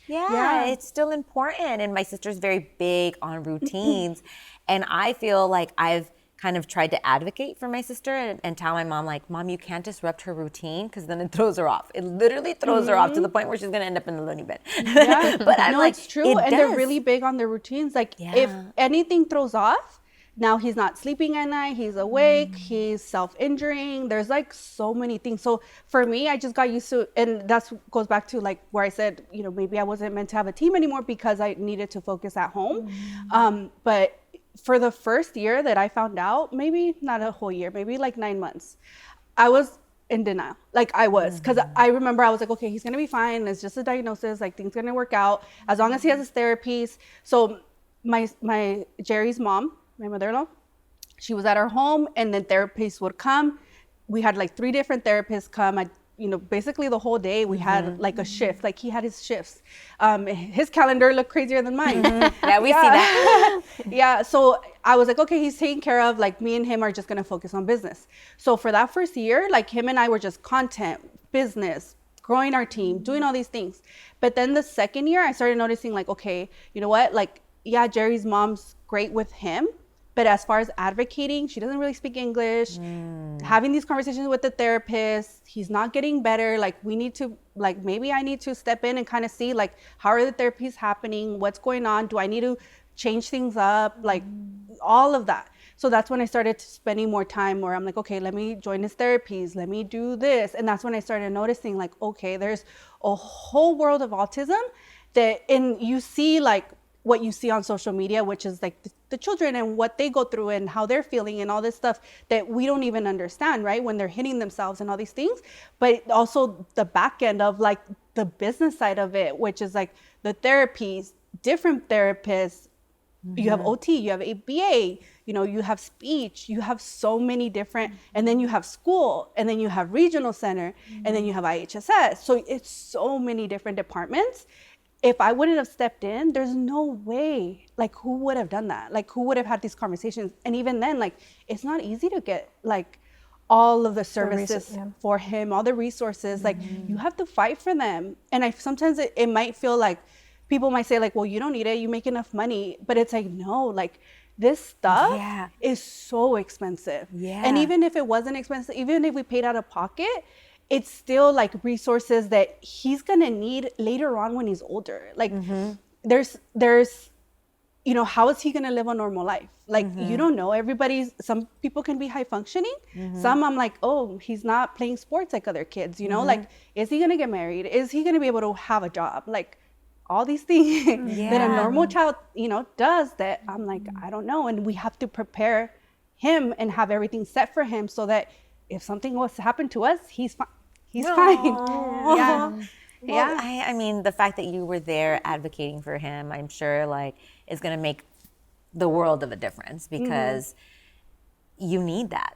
yeah, it's still important. And my sister's very big on routines. And I feel like I've kind of tried to advocate for my sister and tell my mom, like, Mom, you can't disrupt her routine, because then it throws her off. It literally throws her off to the point where she's going to end up in the loony bin. Yeah. But I'm like, it's true. And they're really big on their routines. Like, if anything throws off, now he's not sleeping at night, he's awake, he's self-injuring. There's like so many things. So for me, I just got used to, and that goes back to like where I said, maybe I wasn't meant to have a team anymore because I needed to focus at home. But for the first year that I found out, maybe not a whole year, maybe like 9 months, I was in denial. Like, I was, because I remember I was like, okay, he's going to be fine. It's just a diagnosis. Like, things going to work out as long as he has his therapies. So my Jerry's mom, my mother-in-law, she was at our home, and then therapists would come. We had like 3 different therapists come. Basically the whole day we had like a shift. Like, he had his shifts. His calendar looked crazier than mine. Yeah, we see that. Yeah, so I was like, okay, he's taken care of. Like, me and him are just gonna focus on business. So for that first year, like, him and I were just content, business, growing our team, doing all these things. But then the second year, I started noticing like, okay, you know what? Like, yeah, Jerry's mom's great with him, but as far as advocating, she doesn't really speak English. Having these conversations with the therapist, he's not getting better. Like, we need to, like, maybe I need to step in and kind of see, like, how are the therapies happening? What's going on? Do I need to change things up? Like, all of that. So that's when I started spending more time where I'm like, okay, let me join his therapies. Let me do this. And that's when I started noticing, like, okay, there's a whole world of autism and you see, like, what you see on social media, which is like the children and what they go through and how they're feeling and all this stuff that we don't even understand, right? When they're hitting themselves and all these things, but also the back end of like the business side of it, which is like the therapies, different therapists. You have OT, you have ABA, you know, you have speech, you have so many different, and then you have school, and then you have regional center, and then you have IHSS. So it's so many different departments. If I wouldn't have stepped in, there's no way, like, who would have done that? Like, who would have had these conversations? And even then, like, it's not easy to get, like, all of the services for him, all the resources. Like, you have to fight for them. And sometimes it might feel like, people might say like, well, you don't need it, you make enough money. But it's like, no, like this stuff is so expensive. And even if it wasn't expensive, even if we paid out of pocket, it's still like resources that he's gonna need later on when he's older. Like there's, you know, how is he gonna live a normal life? Like, you don't know. Some people can be high functioning. Some I'm like, oh, he's not playing sports like other kids, you know? Like, is he gonna get married? Is he gonna be able to have a job? Like, all these things that a normal child, you know, does that I'm like, I don't know. And we have to prepare him and have everything set for him so that if something was to happen to us, he's fine. He's fine. Well, I mean, the fact that you were there advocating for him, I'm sure like is going to make the world of a difference because you need that.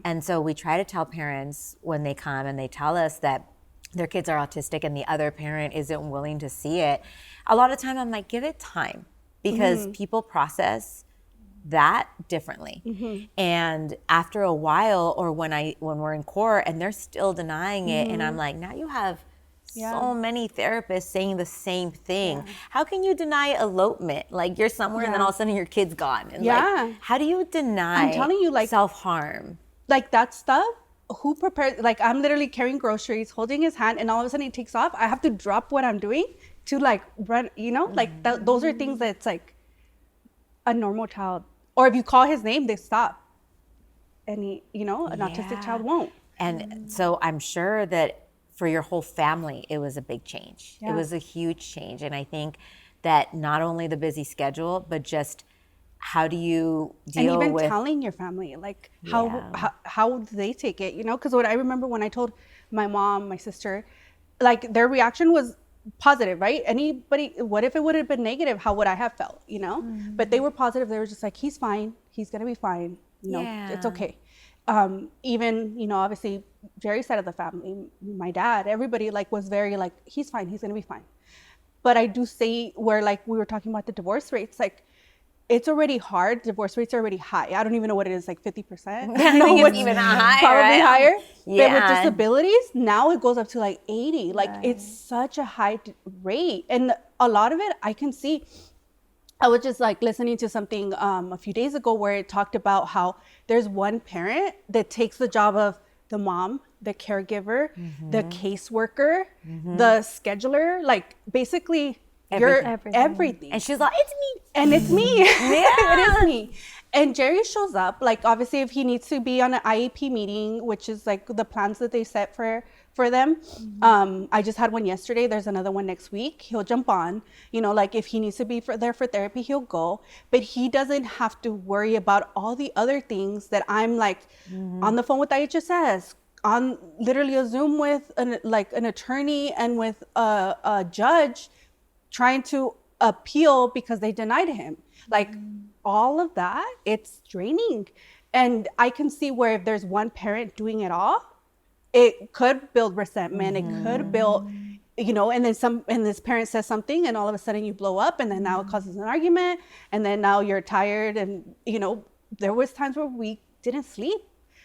And so we try to tell parents when they come and they tell us that their kids are autistic and the other parent isn't willing to see it. A lot of time I'm like, give it time because people process that differently. And after a while, or when we're in court and they're still denying it, and I'm like, now you have so many therapists saying the same thing. How can you deny elopement? Like you're somewhere and then all of a sudden your kid's gone. And like, how do you deny I'm telling you, like, self-harm? Like that stuff, who prepared? Like I'm literally carrying groceries, holding his hand, and all of a sudden he takes off. I have to drop what I'm doing to like run, you know, like those are things that's like a normal child, or if you call his name, they stop. And he, you know, an autistic child won't. And so I'm sure that for your whole family, it was a big change. It was a huge change. And I think that not only the busy schedule, but just how do you deal with... And even telling your family, like how do they take it, you know? Because what I remember when I told my mom, my sister, like their reaction was positive, right? Anybody, what if it would have been negative? How would I have felt, you know? But they were positive. They were just like, he's fine. He's going to be fine. You know, it's okay. Even, you know, obviously Jerry's side of the family, my dad, everybody like was very like, he's fine. He's going to be fine. But I do say where like we were talking about the divorce rates, like it's already hard. Divorce rates are already high. I don't even know what it is, like 50%. I think it's even higher. Probably higher. Yeah. But with disabilities, now it goes up to like 80. Like it's such a high rate. And a lot of it I can see. I was just like listening to something a few days ago where it talked about how there's one parent that takes the job of the mom, the caregiver, the caseworker, the scheduler, like basically everything. And she's like, it's me. And it's me. It is me. And Jerry shows up, like obviously if he needs to be on an IEP meeting, which is like the plans that they set for them. I just had one yesterday. There's another one next week. He'll jump on, you know, like if he needs to be there for therapy, he'll go, but he doesn't have to worry about all the other things that I'm like on the phone with IHSS, on literally a Zoom with an attorney and with a judge trying to appeal because they denied him. Like all of that, it's draining. And I can see where if there's one parent doing it all, it could build resentment. It could build, you know, and then this parent says something and all of a sudden you blow up and then now it causes an argument and then now you're tired. And, you know, there was times where we didn't sleep.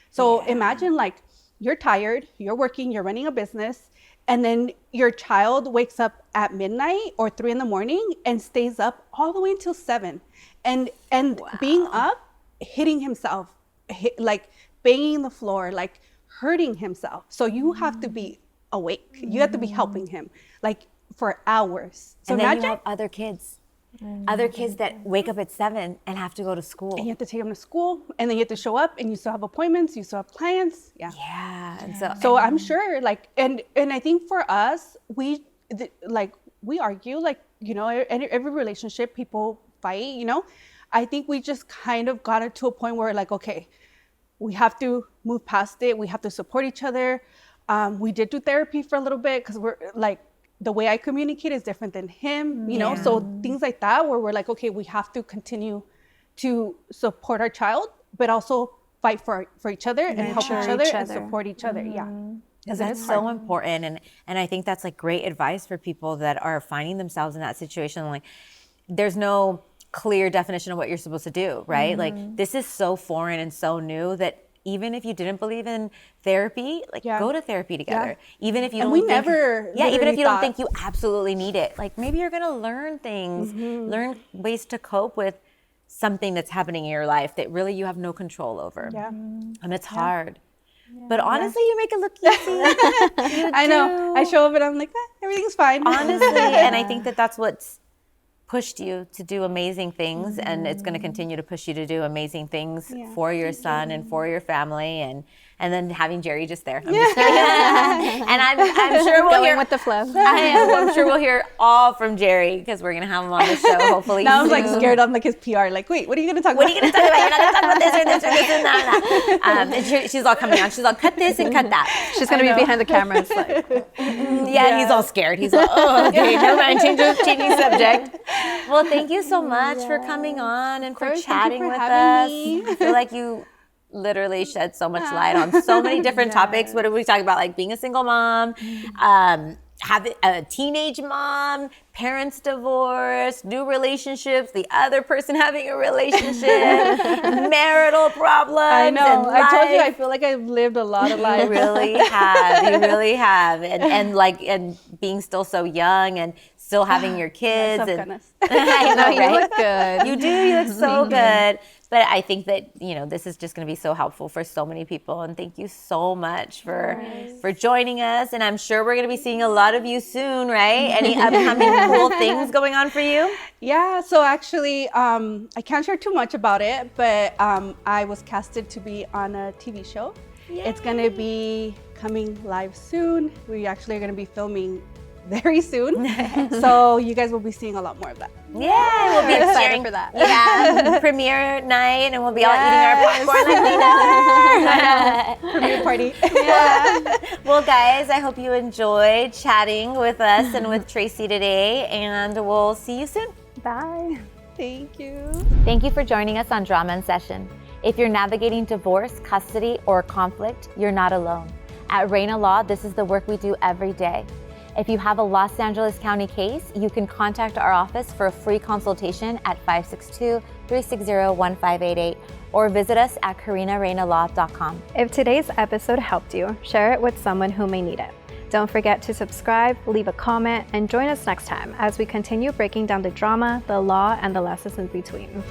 So imagine like you're tired, you're working, you're running a business, and then your child wakes up at midnight or 3 a.m. and stays up all the way until 7. And being up, hitting himself, like banging the floor, like hurting himself. So you have to be awake. You have to be helping him like for hours. So and imagine then you have other kids that wake up at 7 and have to go to school. And you have to take them to school, and then you have to show up, and you still have appointments, you still have clients. And so I'm sure like, and I think for us, we argue, like, you know, every relationship, people fight, you know. I think we just kind of got it to a point where like, okay, we have to move past it. We have to support each other. We did do therapy for a little bit because we're like, the way I communicate is different than him, you know? So things like that where we're like, okay, we have to continue to support our child, but also fight for each other and help each other and support each other. Yeah. Because that's so important. And I think that's like great advice for people that are finding themselves in that situation. Like there's no clear definition of what you're supposed to do, right? Like this is so foreign and so new that even if you didn't believe in therapy, like go to therapy together. Even if you don't even if you don't think you absolutely need it, like maybe you're gonna learn things, learn ways to cope with something that's happening in your life that really you have no control over. And it's hard. But honestly, you make it look easy. I know. I show up and I'm like, everything's fine. Honestly, and I think that that's what's pushed you to do amazing things, and it's going to continue to push you to do amazing things for your son and for your family, and then having Jerry just there. I'm just kidding. And I'm sure we'll hear with the flow. I'm sure we'll hear all from Jerry because we're going to have him on the show hopefully. Now I'm like scared. I'm like his PR. Like, wait, what are you going to talk about? What are you going to talk about? You're not going to talk about this or this or this and that. And she's all coming on. She's all cut this and cut that. She's going to be behind the camera. It's like, he's all scared. He's all, oh, okay, never mind. Changing subject. Well, thank you so much for coming on and for chatting with us. I feel like you literally shed so much light on so many different topics. What are we talking about? Like being a single mom, having a teenage mom, parents divorced, new relationships, the other person having a relationship, marital problems. I know. I told you, I feel like I've lived a lot of life. You really have. You really have. And being still so young and still having your kids. I know, right? You look good. You do. You look so good. But I think that, you know, this is just going to be so helpful for so many people. And thank you so much for joining us. And I'm sure we're going to be seeing a lot of you soon, right? Any upcoming cool things going on for you? Yeah. So actually, I can't share too much about it, but I was casted to be on a TV show. Yay. It's going to be coming live soon. We actually are going to be filming very soon. So you guys will be seeing a lot more of that. Yeah, we'll be excited for that. Yeah, premiere night, and we'll be all eating our popcorn like we never. Premiere party. Yeah. Well, guys, I hope you enjoyed chatting with us and with Tracy today, and we'll see you soon. Bye. Thank you. Thank you for joining us on Drama in Session. If you're navigating divorce, custody, or conflict, you're not alone. At Reina Law, this is the work we do every day. If you have a Los Angeles County case, you can contact our office for a free consultation at 562-360-1588 or visit us at karinareynalaw.com. If today's episode helped you, share it with someone who may need it. Don't forget to subscribe, leave a comment, and join us next time as we continue breaking down the drama, the law, and the lessons in between.